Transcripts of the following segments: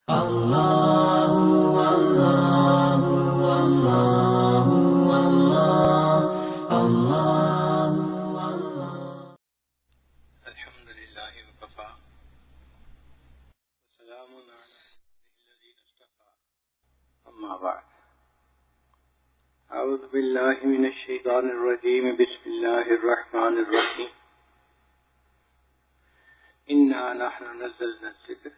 الله والله والله والله الله والله. الحمد لله وكفى وسلام على الذين اصطفى. أما بعد، أعوذ بالله من الشيطان الرجيم. بسم الله الرحمن الرحيم. إنا نحن نزلنا الذكر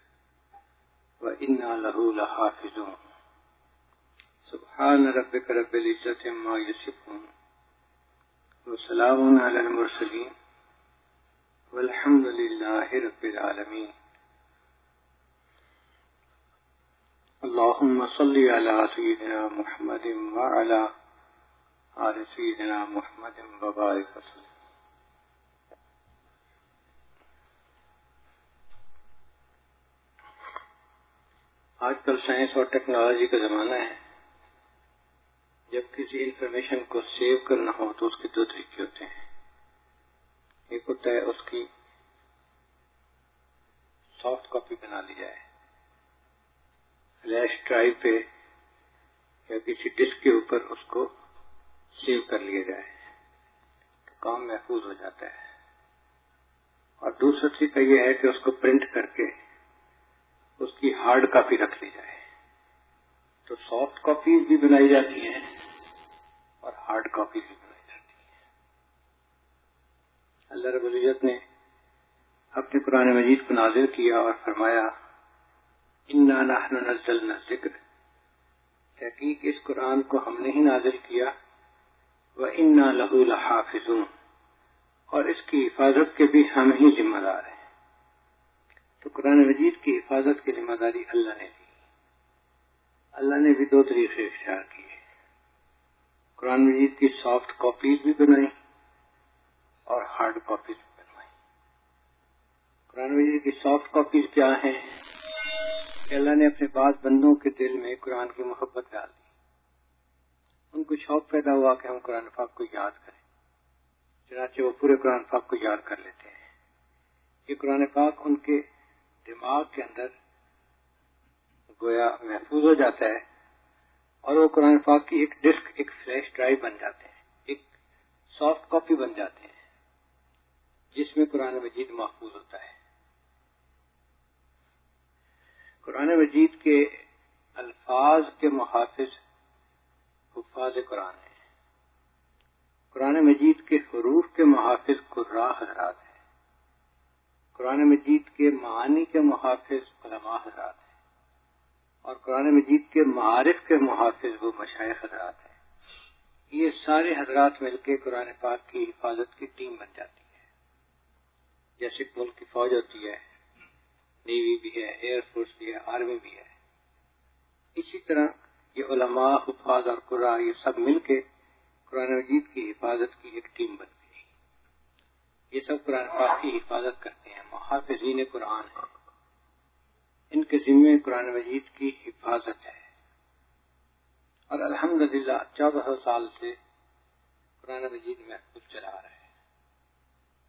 وإنا له لحافظون. سبحان ربك رب العزة عما يصفون وسلام على المرسلين والحمد لله رب العالمين. اللهم صل على سيدنا محمد وعلى آل سيدنا محمد وبارك وسلم. آج کل سائنس اور ٹیکنالوجی کا زمانہ ہے. جب کسی انفارمیشن کو سیو کرنا ہو تو اس کے دو طریقے ہوتے ہیں. ایک ہوتا ہے اس کی سافٹ کاپی بنا لی جائے، فلیش ڈرائیو پہ یا کسی ڈسک کے اوپر اس کو سیو کر لیا جائے تو کام محفوظ ہو جاتا ہے. اور دوسرا طریقہ یہ ہے کہ اس کو پرنٹ کر کے اس کی ہارڈ کاپی رکھ لی جائے. تو سافٹ کاپیز بھی بنائی جاتی ہیں اور ہارڈ کاپیز بھی بنائی جاتی ہیں. اللہ رب العزت نے اپنے قرآن مجید کو نازل کیا اور فرمایا انا نحن نزلنا الذکر، تحقیق اس قرآن کو ہم نے ہی نازل کیا، وَإِنَّا لَهُ لَحَافِظُونَ، اور اس کی حفاظت کے بھی ہم ہی ذمہ دار ہیں. تو قرآن مجید کی حفاظت کی ذمہ داری اللہ نے دی. اللہ نے بھی دو طریقے اختیار کیے. قرآن مجید کی سافٹ کاپیز بھی بنائی اور ہارڈ کاپیز بھی بنوائی. قرآن مجید کی سافٹ کاپیز کیا ہیں کہ اللہ نے اپنے بعض بندوں کے دل میں قرآن کی محبت ڈال دی. ان کو شوق پیدا ہوا کہ ہم قرآن پاک کو یاد کریں، چنانچہ وہ پورے قرآن پاک کو یاد کر لیتے ہیں. یہ قرآن پاک ان کے دماغ کے اندر گویا محفوظ ہو جاتا ہے اور وہ قرآن پاک کی ایک ڈسک، ایک فلیش ڈرائیو بن جاتے ہیں، ایک سافٹ کاپی بن جاتے ہیں جس میں قرآن مجید محفوظ ہوتا ہے. قرآن مجید کے الفاظ کے محافظ حفاظ قرآن ہیں. قرآن مجید کے حروف کے محافظ قراء حضرات ہیں. قرآن مجید کے معانی کے محافظ علماء حضرات ہیں. اور قرآن مجید کے معارف کے محافظ وہ مشائخ حضرات ہیں. یہ سارے حضرات مل کے قرآن پاک کی حفاظت کی ٹیم بن جاتی ہے. جیسے ملک کی فوج ہوتی ہے، نیوی بھی ہے، ایئر فورس بھی ہے، آرمی بھی ہے، اسی طرح یہ علماء، حفاظ اور قراء یہ سب مل کے قرآن مجید کی حفاظت کی ایک ٹیم بن گئی. یہ سب قرآن پاک کی حفاظت کرتے ہیں، محافظین قرآن ہیں. ان کے ذمے قرآن مجید کی حفاظت ہے. اور الحمدللہ 1400 سال سے قرآن مجید محفوظ چلا رہا ہے.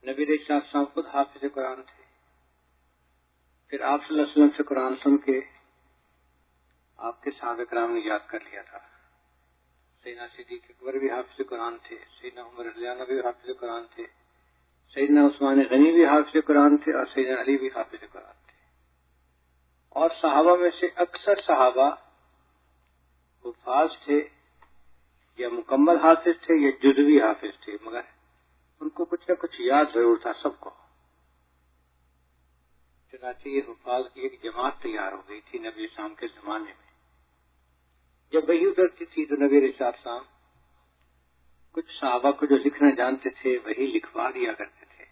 نبی علیہ السلام خود حافظ قرآن تھے. پھر آپ صلی اللہ علیہ وسلم سے قرآن سن کے آپ کے صحابہ کرام نے یاد کر لیا تھا. سیدنا صدیق اکبر بھی حافظ قرآن تھے، سیدنا عمر رضی اللہ عنہ بھی حافظ قرآن تھے، سیدنا عثمان غنی بھی حافظ قرآن تھے، اور سیدنا علی بھی حافظ قرآن تھے. اور صحابہ میں سے اکثر صحابہ حفاظ تھے، یا مکمل حافظ تھے یا جزوی حافظ تھے، مگر ان کو کچھ نہ کچھ یاد ضرور تھا سب کو. چنانچہ یہ حفاظ کی ایک جماعت تیار ہو گئی تھی نبی اسلام کے زمانے میں. جب وحی اترتی تھی تو نبی علیہ السلام کچھ صحابہ کو جو لکھنا جانتے تھے وہی لکھوا دیا کرتے تھے.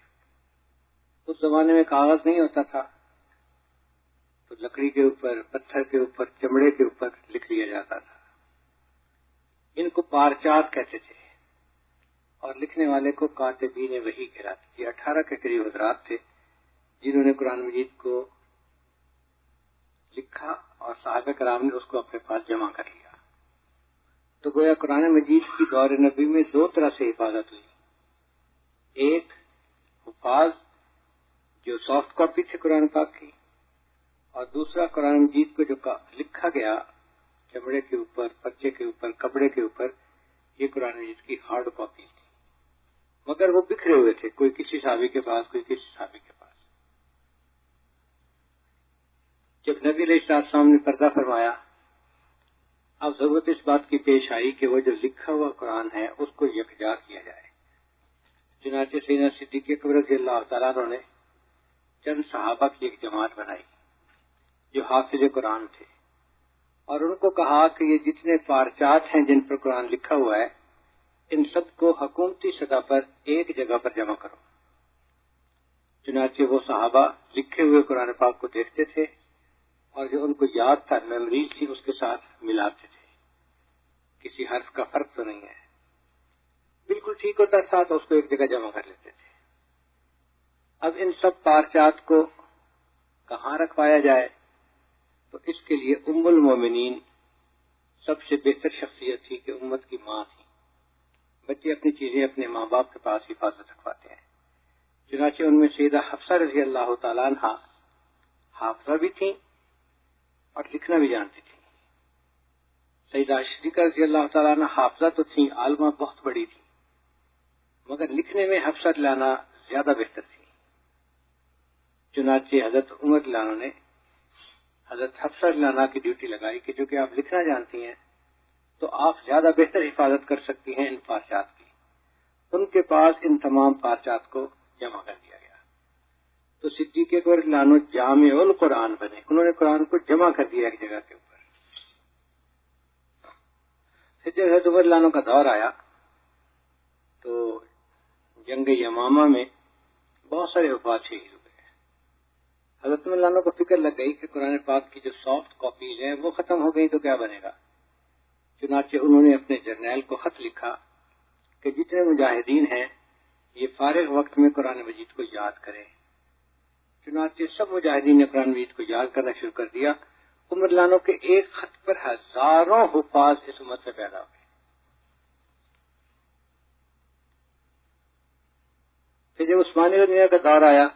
اس زمانے میں کاغذ نہیں ہوتا تھا تو لکڑی کے اوپر، پتھر کے اوپر، چمڑے کے اوپر لکھ لیا جاتا تھا. ان کو پارچات کہتے تھے اور لکھنے والے کو کاتبین وحی کہلاتے تھے. 18 کے قریب حضرات تھے جنہوں نے قرآن مجید کو لکھا اور صحابہ کرام نے اس کو اپنے پاس جمع کر لیا. تو گویا قرآن مجید کی دور نبی میں دو طرح سے حفاظت ہوئی. ایک حفاظ جو سافٹ کاپی تھے قرآن پاک کی، اور دوسرا قرآن مجید کو جو لکھا گیا چمڑے کے اوپر، پرچے کے اوپر، کپڑے کے اوپر، یہ قرآن مجید کی ہارڈ کاپی تھی، مگر وہ بکھرے ہوئے تھے، کوئی کسی صحابی کے پاس، کوئی کسی صحابی کے پاس۔ جب نبی علیہ السلام نے پردہ فرمایا، اب ضرورت اس بات کی پیش آئی کہ وہ جو لکھا ہوا قرآن ہے اس کو یکجا کیا جائے۔ چنانچہ سیدنا صدیق اکبر رضی اللہ تعالیٰ عنہ نے چند صحابہ کی ایک جماعت بنائی جو حافظ قرآن تھے، اور ان کو کہا کہ یہ جتنے پارچات ہیں جن پر قرآن لکھا ہوا ہے ان سب کو حکومتی سطح پر ایک جگہ پر جمع کرو۔ چنانچہ وہ صحابہ لکھے ہوئے قرآن پاک کو دیکھتے تھے اور جو ان کو یاد تھا، میموریز تھی، اس کے ساتھ ملاتے تھے، کسی حرف کا فرق تو نہیں ہے، بالکل ٹھیک ہوتا تھا تو اس کو ایک جگہ جمع کر لیتے تھے۔ اب ان سب پارچات کو کہاں رکھوایا جائے؟ تو اس کے لیے ام المومنین سب سے بہتر شخصیت تھی کہ امت کی ماں تھی۔ بچے اپنی چیزیں اپنے ماں باپ کے پاس حفاظت رکھواتے ہیں، چنانچہ ان میں سیدہ حفصہ رضی اللہ تعالیٰ عنہ حافظہ بھی تھیں اور لکھنا بھی جانتی تھیں۔ سیدہ صدیقہ رضی اللہ تعالیٰ عنہ حافظہ تو تھیں، عالمہ بہت بڑی تھی، مگر لکھنے میں حفصہ لانا زیادہ بہتر تھی۔ چنانچہ حضرت عمر رضی اللہ عنہ نے حضرت حفصہ رضی اللہ عنہ کی ڈیوٹی لگائی کہ جو کہ آپ لکھنا جانتی ہیں تو آپ زیادہ بہتر حفاظت کر سکتی ہیں ان پارچات کی۔ ان کے پاس ان تمام پارچات کو جمع کر دیا گیا تو صدیق اکبر رضی اللہ عنہ جامع القرآن بنے، انہوں نے قرآن کو جمع کر دیا ایک جگہ کے اوپر۔ پھر جب حضرت عمر رضی اللہ عنہ کا دور آیا تو جنگ یمامہ میں بہت سارے وفات شہید ہوئے۔ حضرت عمر رضی اللہ عنہ کو فکر لگ گئی کہ قرآن پاک کی جو سافٹ کاپیز ہیں وہ ختم ہو گئی تو کیا بنے گا۔ چنانچہ انہوں نے اپنے جرنیل کو خط لکھا کہ جتنے مجاہدین ہیں یہ فارغ وقت میں قرآن مجید کو یاد کریں۔ چنانچہ سب مجاہدین نے قرآن مجید کو یاد کرنا شروع کر دیا۔ عمر رضی اللہ عنہ کے ایک خط پر ہزاروں حفاظ اس امت میں پیدا ہوئے۔ پھر جب عثمانی رضی اللہ کا دور آیا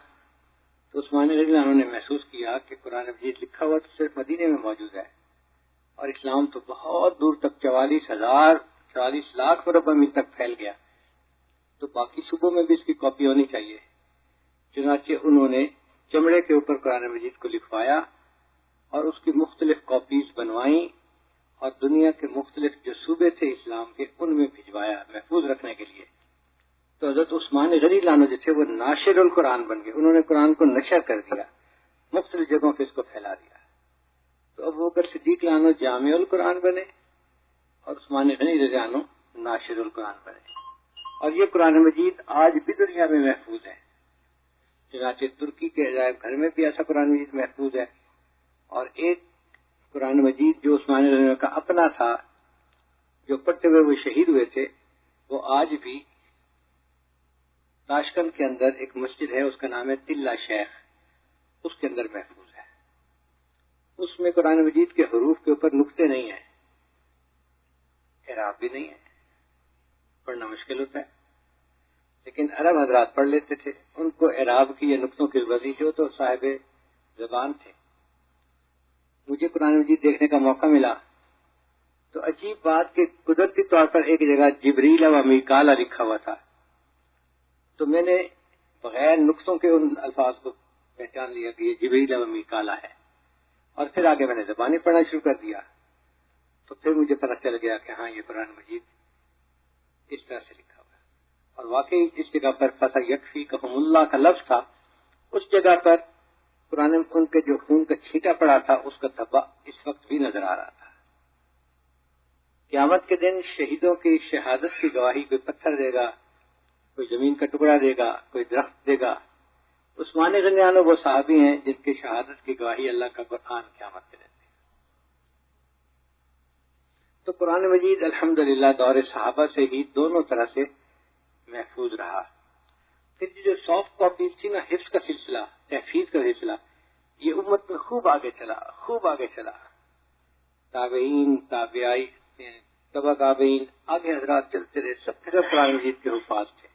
تو عثمانی رضی اللہ عنہ نے محسوس کیا کہ قرآن مجید لکھا ہوا تو صرف مدینے میں موجود ہے اور اسلام تو بہت دور تک 44 لاکھ مربع میل تک پھیل گیا، تو باقی صوبوں میں بھی اس کی کاپی ہونی چاہیے۔ چنانچہ انہوں نے چمڑے کے اوپر قرآن مجید کو لکھوایا اور اس کی مختلف کاپیز بنوائیں اور دنیا کے مختلف جو صوبے تھے اسلام کے ان میں بھجوایا محفوظ رکھنے کے لیے۔ تو حضرت عثمان غنی لانو جو تھے وہ ناشر القرآن بن گئے، انہوں نے قرآن کو نشر کر دیا، مختلف جگہوں پہ اس کو پھیلا دیا۔ تو اب وہ صدیق لانو جامع القرآن بنے اور عثمان غنی رضی اللہ عنہ ناشر القرآن بنے، اور یہ قرآن مجید آج بھی دنیا میں محفوظ ہے۔ چنانچہ ترکی کے عجائب گھر میں بھی ایسا قرآن مجید محفوظ ہے، اور ایک قرآن مجید جو عثمان غنی رضی اللہ عنہ کا اپنا تھا جو پڑھتے ہوئے وہ شہید ہوئے تھے، وہ آج بھی تاشکند کے اندر ایک مسجد ہے، اس کا نام ہے تلہ شیخ، اس کے اندر محفوظ ہے۔ اس میں قرآن مجید کے حروف کے اوپر نقطے نہیں ہیں، اعراب بھی نہیں ہے، پڑھنا مشکل ہوتا ہے، لیکن عرب حضرات پڑھ لیتے تھے، ان کو اعراب کی یا نقطوں کی وضعی جو تو صاحب زبان تھے۔ مجھے قرآن مجید دیکھنے کا موقع ملا تو عجیب بات کہ قدرتی طور پر ایک جگہ جبریل و میکالا لکھا ہوا تھا، تو میں نے بغیر نقطوں کے ان الفاظ کو پہچان لیا کہ یہ جبریل و میکالا ہے، اور پھر آگے میں نے زبانی پڑھنا شروع کر دیا تو پھر مجھے پتہ چل گیا کہ ہاں یہ قرآن مجید اس طرح سے لکھا ہوا ہے۔ اور واقعی جس جگہ پر فَسَيَكْفِيكَهُمُ اللَّهُ کا لفظ تھا اس جگہ پر قرآن ان کے جو خون کا چھینٹا پڑا تھا اس کا دھبا اس وقت بھی نظر آ رہا تھا۔ قیامت کے دن شہیدوں کی شہادت کی گواہی کوئی پتھر دے گا، کوئی زمین کا ٹکڑا دے گا، کوئی درخت دے گا۔ عثمان غنی عنہ وہ صحابی ہیں جن کی شہادت کی گواہی اللہ کا قرآن قیامت کے دن دے گا۔ تو قرآن مجید الحمدللہ دور صحابہ سے ہی دونوں طرح سے محفوظ رہا۔ پھر جو سافٹ کاپیز تھی نا، حفظ کا سلسلہ، تحفیظ کا سلسلہ، یہ امت میں خوب آگے چلا، تابعین، تبع تابعین، آگے حضرات چلتے رہے، سب کے سب قرآن مجید کے حفاظ تھے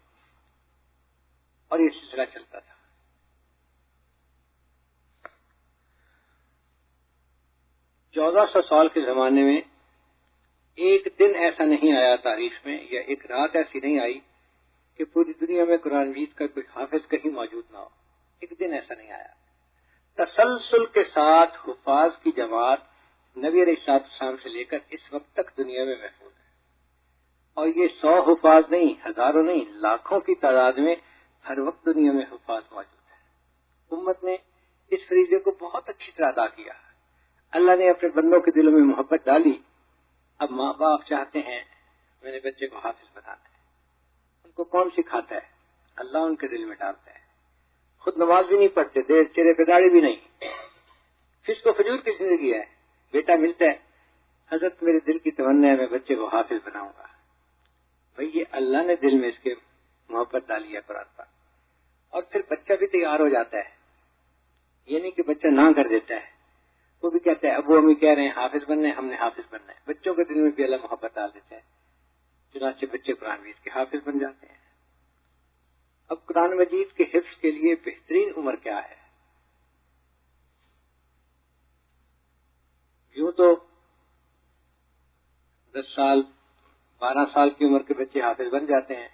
اور یہ سلسلہ چلتا تھا۔ 1400 سال کے زمانے میں ایک دن ایسا نہیں آیا تاریخ میں، یا ایک رات ایسی نہیں آئی کہ پوری دنیا میں قرآن مجید کا کوئی حافظ کہیں موجود نہ ہو. ایک دن ایسا نہیں آیا. تسلسل کے ساتھ حفاظ کی جماعت نبی علیہ السلام سے لے کر اس وقت تک دنیا میں محفوظ ہے. اور یہ 100 حفاظ نہیں، ہزاروں نہیں، لاکھوں کی تعداد میں ہر وقت دنیا میں حفاظ موجود ہے. امت نے اس فریضے کو بہت اچھی طرح ادا کیا. اللہ نے اپنے بندوں کے دلوں میں محبت ڈالی. اب ماں باپ چاہتے ہیں میرے بچے کو حافظ بنانا ہے. ان کو کون سکھاتا ہے؟ اللہ ان کے دل میں ڈالتا ہے. خود نماز بھی نہیں پڑھتے، دیر چہرے پہ داڑھی بھی نہیں، فسق و فجور کی زندگی ہے. بیٹا ملتا ہے، حضرت میرے دل کی تمنا ہے میں بچے کو حافظ بناؤں گا. بھئی یہ اللہ نے دل میں اس کے محبت ڈالی ہے قرآن پر. اور پھر بچہ بھی تیار ہو جاتا ہے. یہ نہیں کہ بچہ نہ کر دیتا ہے، وہ بھی کہتا ہے ابو امی کہہ رہے ہیں حافظ بننا ہے، ہم نے حافظ بننا ہے. بچوں کے دل میں بھی اللہ محبت ڈال دیتا ہے، چنانچہ بچے قرآن مجید کے حافظ بن جاتے ہیں. اب قرآن مجید کے حفظ کے لیے بہترین عمر کیا ہے؟ یوں تو 10 سال 12 سال کی عمر کے بچے حافظ بن جاتے ہیں،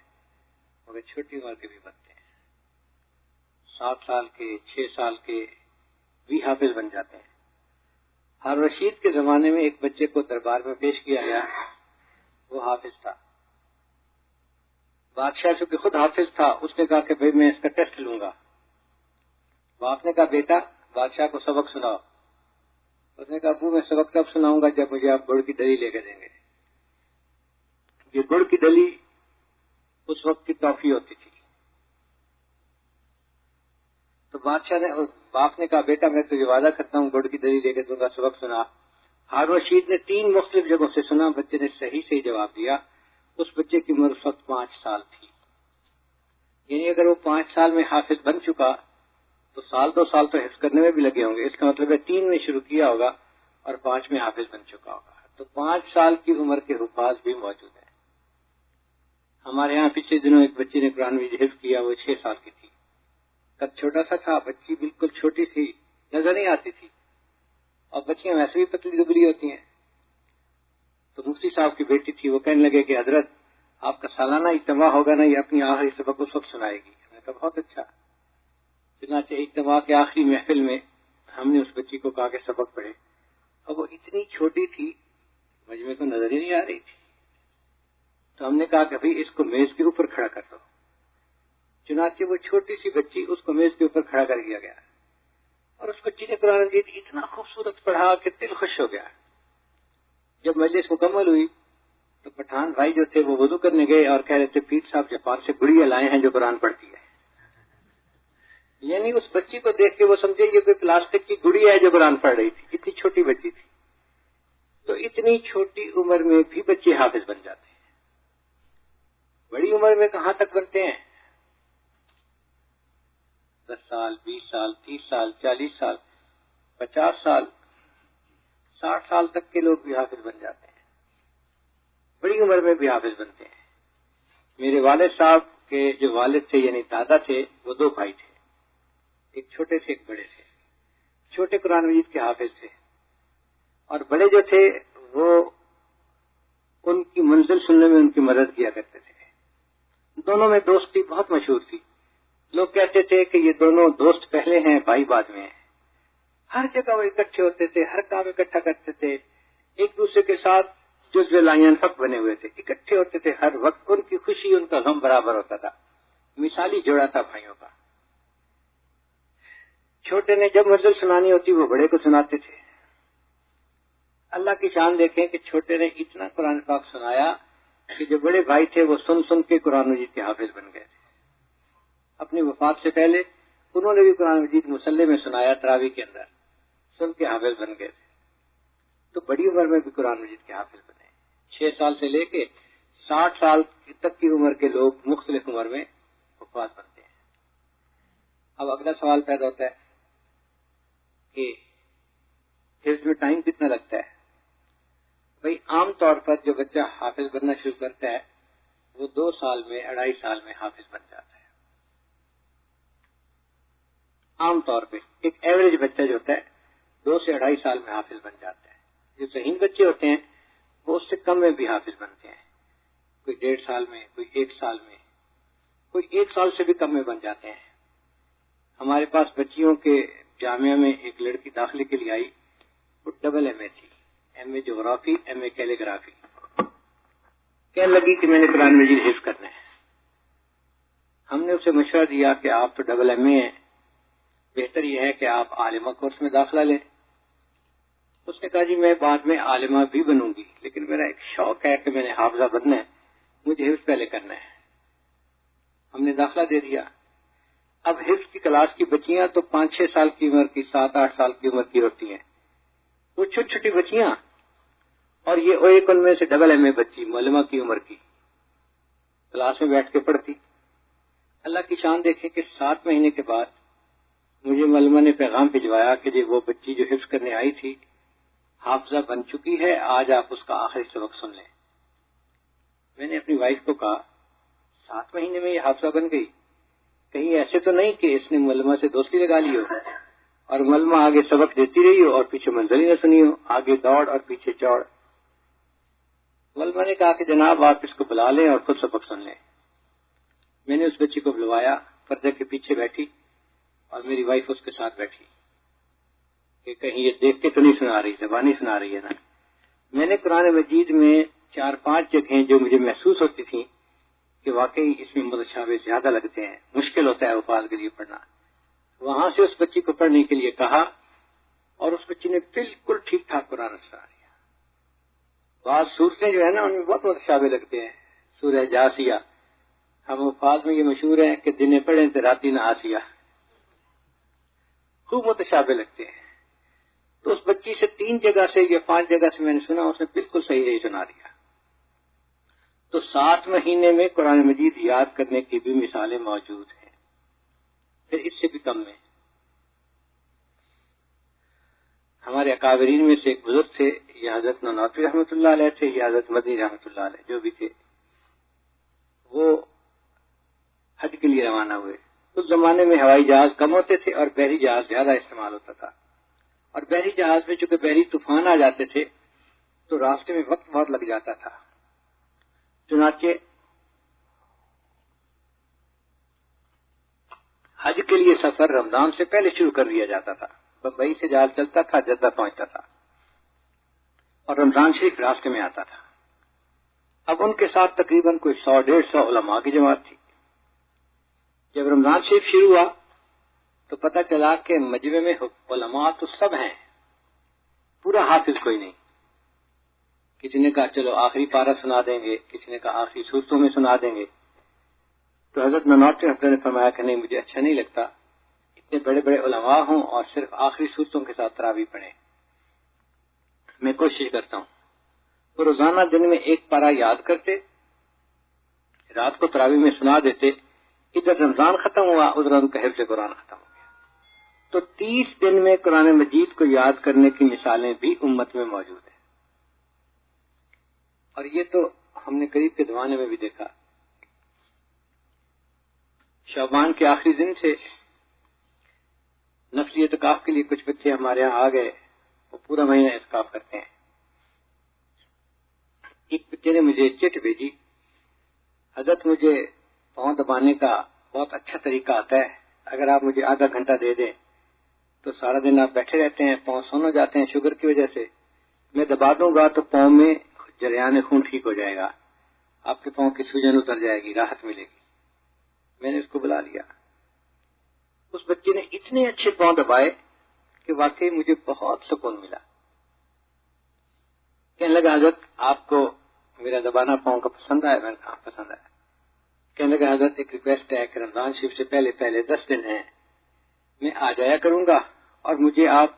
مگر چھوٹی عمر کے بھی بنتے ہیں. 7 سال کے 6 سال کے بھی حافظ بن جاتے ہیں. ہارون رشید کے زمانے میں ایک بچے کو دربار میں پیش کیا گیا، وہ حافظ تھا. بادشاہ چونکہ خود حافظ تھا، اس نے کہا کہ بھئی میں اس کا ٹیسٹ لوں گا. باپ نے کہا بیٹا بادشاہ کو سبق سناؤ. اس نے کہا ابو میں سبق کب سناؤں گا جب مجھے آپ گڑ کی ڈلی لے کے دیں گے. یہ گڑ کی ڈلی اس وقت کی ٹافی ہوتی تھی. تو بادشاہ نے باپ نے کہا بیٹا میں تجھے وعدہ کرتا ہوں گڑ کی ڈلی لے کے دوں گا، سبق سنا. ہارون رشید نے 3 مختلف جگہوں سے سنا. بچے نے صحیح جواب دیا. اس بچے کی عمر اس وقت 5 سال تھی. یعنی اگر وہ 5 سال میں حافظ بن چکا تو 2 سال تو حفظ کرنے میں بھی لگے ہوں گے. اس کا مطلب ہے 3 میں شروع کیا ہوگا اور 5 میں حافظ بن چکا ہوگا. تو 5 سال کی عمر کے حفاظ بھی موجود ہیں. ہمارے ہاں پچھلے دنوں ایک بچے نے قرآن مجید حفظ کیا، وہ 6 سال کی تھی. قد چھوٹا سا تھا، بچی بالکل چھوٹی سی نظر نہیں آتی تھی، اور بچیاں ویسے بھی پتلی دبلی ہوتی ہیں. تو مفتی صاحب کی بیٹی تھی، وہ کہنے لگے کہ حضرت آپ کا سالانہ اجتماع ہوگا نا، یہ اپنی آخری سبق اس وقت سنائے گی. میں نے کہا بہت اچھا. چنانچہ اجتماع کے آخری محفل میں ہم نے اس بچی کو کہا کہ سبق پڑھے. اب وہ اتنی چھوٹی تھی مجمع کو نظر ہی نہیں آ رہی تھی. تو ہم نے کہا کہ بھئی اس کو میز کے اوپر کھڑا کر دو. چنانچہ وہ چھوٹی سی بچی اس کو میز کے اوپر کھڑا کر دیا گیا، اور اس بچی نے قرآن مجید اتنا خوبصورت پڑھا کہ دل خوش ہو گیا. جب مجلس مکمل ہوئی تو پٹھان بھائی جو تھے وہ وضو کرنے گئے اور کہہ رہے تھے پیر صاحب جاپان سے گڑیا لائے ہیں جو قرآن پڑھتی ہے. یعنی اس بچی کو دیکھ کے وہ سمجھے یہ کوئی پلاسٹک کی گڑیا ہے جو قرآن پڑھ رہی تھی. اتنی چھوٹی بچی تھی. تو اتنی چھوٹی عمر میں بھی بچے حافظ بن جاتے ہیں. بڑی عمر میں کہاں تک بنتے ہیں؟ 10 سال 20 سال 30 سال 40 سال 50 سال 60 سال تک کے لوگ بھی حافظ بن جاتے ہیں. بڑی عمر میں بھی حافظ بنتے ہیں. میرے والد صاحب کے جو والد تھے یعنی دادا تھے، وہ 2 بھائی تھے، ایک چھوٹے تھے ایک بڑے تھے. چھوٹے قرآن مجید کے حافظ تھے، اور بڑے جو تھے وہ ان کی منزل سننے میں ان کی مدد کیا کرتے تھے. دونوں میں دوستی بہت مشہور تھی. لوگ کہتے تھے کہ یہ دونوں دوست پہلے ہیں بھائی بعد میں ہیں. ہر جگہ وہ اکٹھے ہوتے تھے، ہر کام اکٹھا کرتے تھے، ایک دوسرے کے ساتھ جزو لائن فق بنے ہوئے تھے، اکٹھے ہوتے تھے ہر وقت. ان کی خوشی ان کا غم برابر ہوتا تھا. مثالی جوڑا تھا بھائیوں کا. چھوٹے نے جب منزل سنانی ہوتی وہ بڑے کو سناتے تھے. اللہ کی شان دیکھیں کہ چھوٹے نے اتنا قرآن پاک سنایا کہ جو بڑے بھائی تھے وہ سن سن کے قرآن مجید کے حافظ بن گئے تھے. اپنی وفات سے پہلے انہوں نے بھی قرآن مجید مصلی میں سنایا، تراویح کے اندر سن کے حافظ بن گئے تھے. تو بڑی عمر میں بھی قرآن مجید کے حافظ بنے. 6 سال سے لے کے 60 سال تک کی عمر کے لوگ مختلف عمر میں حفاظ بنتے ہیں. اب اگلا سوال پیدا ہوتا ہے کہ حفظ میں ٹائم کتنا لگتا ہے؟ بھئی عام طور پر جو بچہ حافظ بننا شروع کرتا ہے وہ 2 سال میں 2.5 سال میں حافظ بن جاتا ہے. عام طور پہ ایک ایوریج بچہ جو ہوتا ہے 2 سے 2.5 سال میں حافظ بن جاتا ہے. جو ذہین بچے ہوتے ہیں وہ اس سے کم میں بھی حافظ بنتے ہیں، کوئی 1.5 سال میں، کوئی 1 سال میں، کوئی 1 سال سے بھی کم میں بن جاتے ہیں۔ ہمارے پاس بچیوں کے جامعہ میں ایک لڑکی داخلے کے لیے آئی، وہ ڈبل ایم اے تھی، ایم اے جغرافی، ایم اے کیلیگرافی۔ کہنے لگی کہ میں نے قرآن مجید حفظ کرنا ہے۔ ہم نے اسے مشورہ دیا کہ آپ تو ڈبل ایم اے ہیں، بہتر یہ ہے کہ آپ عالمہ کورس میں داخلہ لیں۔ اس نے کہا جی میں بعد میں عالمہ بھی بنوں گی، لیکن میرا ایک شوق ہے کہ میں نے حافظہ بننا ہے، مجھے حفظ پہلے کرنا ہے۔ ہم نے داخلہ دے دیا۔ اب حفظ کی کلاس کی بچیاں تو 5-6 سال کی عمر کی، 7-8 سال کی عمر کی ہوتی ہیں، وہ چھوٹی چھوٹی بچیاں، اور یہ ایک ان میں سے ڈبل ایم اے بچی معلمہ کی عمر کی کلاس میں بیٹھ کے پڑھتی۔ اللہ کی شان دیکھیں کہ 7 مہینے کے بعد مجھے معلمہ نے پیغام بھجوایا کہ جی وہ بچی جو حفظ کرنے آئی تھی حافظہ بن چکی ہے، آج آپ اس کا آخری سبق سن لیں۔ میں نے اپنی وائف کو کہا 7 مہینے میں یہ حافظہ بن گئی، کہیں ایسے تو نہیں کہ اس نے معلمہ سے دوستی لگا لی ہو اور معلمہ آگے سبق دیتی رہی ہو اور پیچھے منظر ہی نہ سنی ہو، آگے دوڑ اور پیچھے چوڑ۔ معلمہ نے کہا کہ جناب آپ اس کو بلا لیں اور خود سبق سن لیں۔ میں نے اس بچی کو بلوایا، پردے کے پیچھے بیٹھی اور میری وائف اس کے ساتھ بیٹھی کہ کہیں یہ دیکھ کے تو نہیں سنا رہی، زبانی سنا رہی ہے نا۔ میں نے قرآن مجید میں 4-5 جگہیں جو مجھے محسوس ہوتی تھیں کہ واقعی اس میں متشابہ زیادہ لگتے ہیں، مشکل ہوتا ہے الفاظ کے لیے پڑھنا، وہاں سے اس بچی کو پڑھنے کے لیے کہا اور اس بچی نے بالکل ٹھیک ٹھاک قرآن سنا دیا۔ بعض صورتیں جو ہے نا ان میں بہت متشابہ لگتے ہیں، سورہ جاسیہ، ہم الفاظ میں یہ مشہور ہیں کہ دن پڑھیں تو راتی نہ آسیہ، خوب متشابہ لگتے ہیں۔ تو اس بچی سے 3 جگہ سے یا 5 جگہ سے میں نے سنا، اس نے بالکل صحیح سنا دیا۔ تو 7 مہینے میں قرآن مجید یاد کرنے کی بھی مثالیں موجود ہیں، پھر اس سے بھی کم میں۔ ہمارے اکابرین میں سے ایک بزرگ تھے، یہ حضرت نانوتوی رحمۃ اللہ علیہ تھے، یہ حضرت مدنی رحمۃ اللہ علیہ، جو بھی تھے، وہ حج کے لیے روانہ ہوئے۔ اس زمانے میں ہوائی جہاز کم ہوتے تھے اور بحری جہاز زیادہ استعمال ہوتا تھا، اور بحری جہاز میں چونکہ بحری طوفان آ جاتے تھے تو راستے میں وقت بہت لگ جاتا تھا۔ چنانچہ حج کے لیے سفر رمضان سے پہلے شروع کر دیا جاتا تھا، بمبئی سے جہاز چلتا تھا، جدہ پہنچتا تھا اور رمضان شریف راستے میں آتا تھا۔ اب ان کے ساتھ تقریباً کوئی 100-150 علماء کی جماعت تھی۔ جب رمضان شریف شروع ہوا تو پتہ چلا کہ مجمع میں علماء تو سب ہیں، پورا حافظ کوئی نہیں۔ کسی نے کہا چلو آخری پارہ سنا دیں گے، کسی نے کہا آخری صورتوں میں سنا دیں گے۔ تو حضرت نانوتوی رحمۃ اللہ نے فرمایا کہ نہیں، مجھے اچھا نہیں لگتا اتنے بڑے بڑے علماء ہوں اور صرف آخری صورتوں کے ساتھ تراویح پڑھیں۔ میں کوشش کرتا ہوں وہ روزانہ دن میں 1 پارہ یاد کرتے، رات کو تراویح میں سنا دیتے، ادھر رمضان ختم ہوا، ادھر ان کا حفظ قرآن ختم ہو گیا۔ تو 30 دن میں قرآن مجید کو یاد کرنے کی مثالیں بھی امت میں موجود ہیں، اور یہ تو ہم نے قریب کے زمانے میں بھی دیکھا۔ شعبان کے آخری دن سے نفلی اعتکاف کے لیے کچھ بچے ہمارے ہاں آ گئے، وہ پورا مہینہ اعتکاف کرتے ہیں۔ ایک بچے نے مجھے چٹ بھیجی، حضرت مجھے پاؤں دبانے کا بہت اچھا طریقہ آتا ہے، اگر آپ مجھے آدھا گھنٹہ دے دیں تو سارا دن آپ بیٹھے رہتے ہیں، پاؤں سن ہو جاتے ہیں شوگر کی وجہ سے، میں دبا دوں گا تو پاؤں میں جریان خون ٹھیک ہو جائے گا، آپ کے پاؤں کی سوجن اتر جائے گی، راحت ملے گی۔ میں نے اس کو بلا لیا، اس بچے نے اتنے اچھے پاؤں دبائے کہ واقعی مجھے بہت سکون ملا۔ کہنے لگا حضرت آپ کو میرا دبانا پاؤں کا پسند آیا؟ میں نے کہا پسند آیا۔ کہنے لگا حضرت ایک ریکویسٹ ہے کہ رمضان شریف سے پہلے 10 دن ہیں، میں آ جایا کروں گا اور مجھے آپ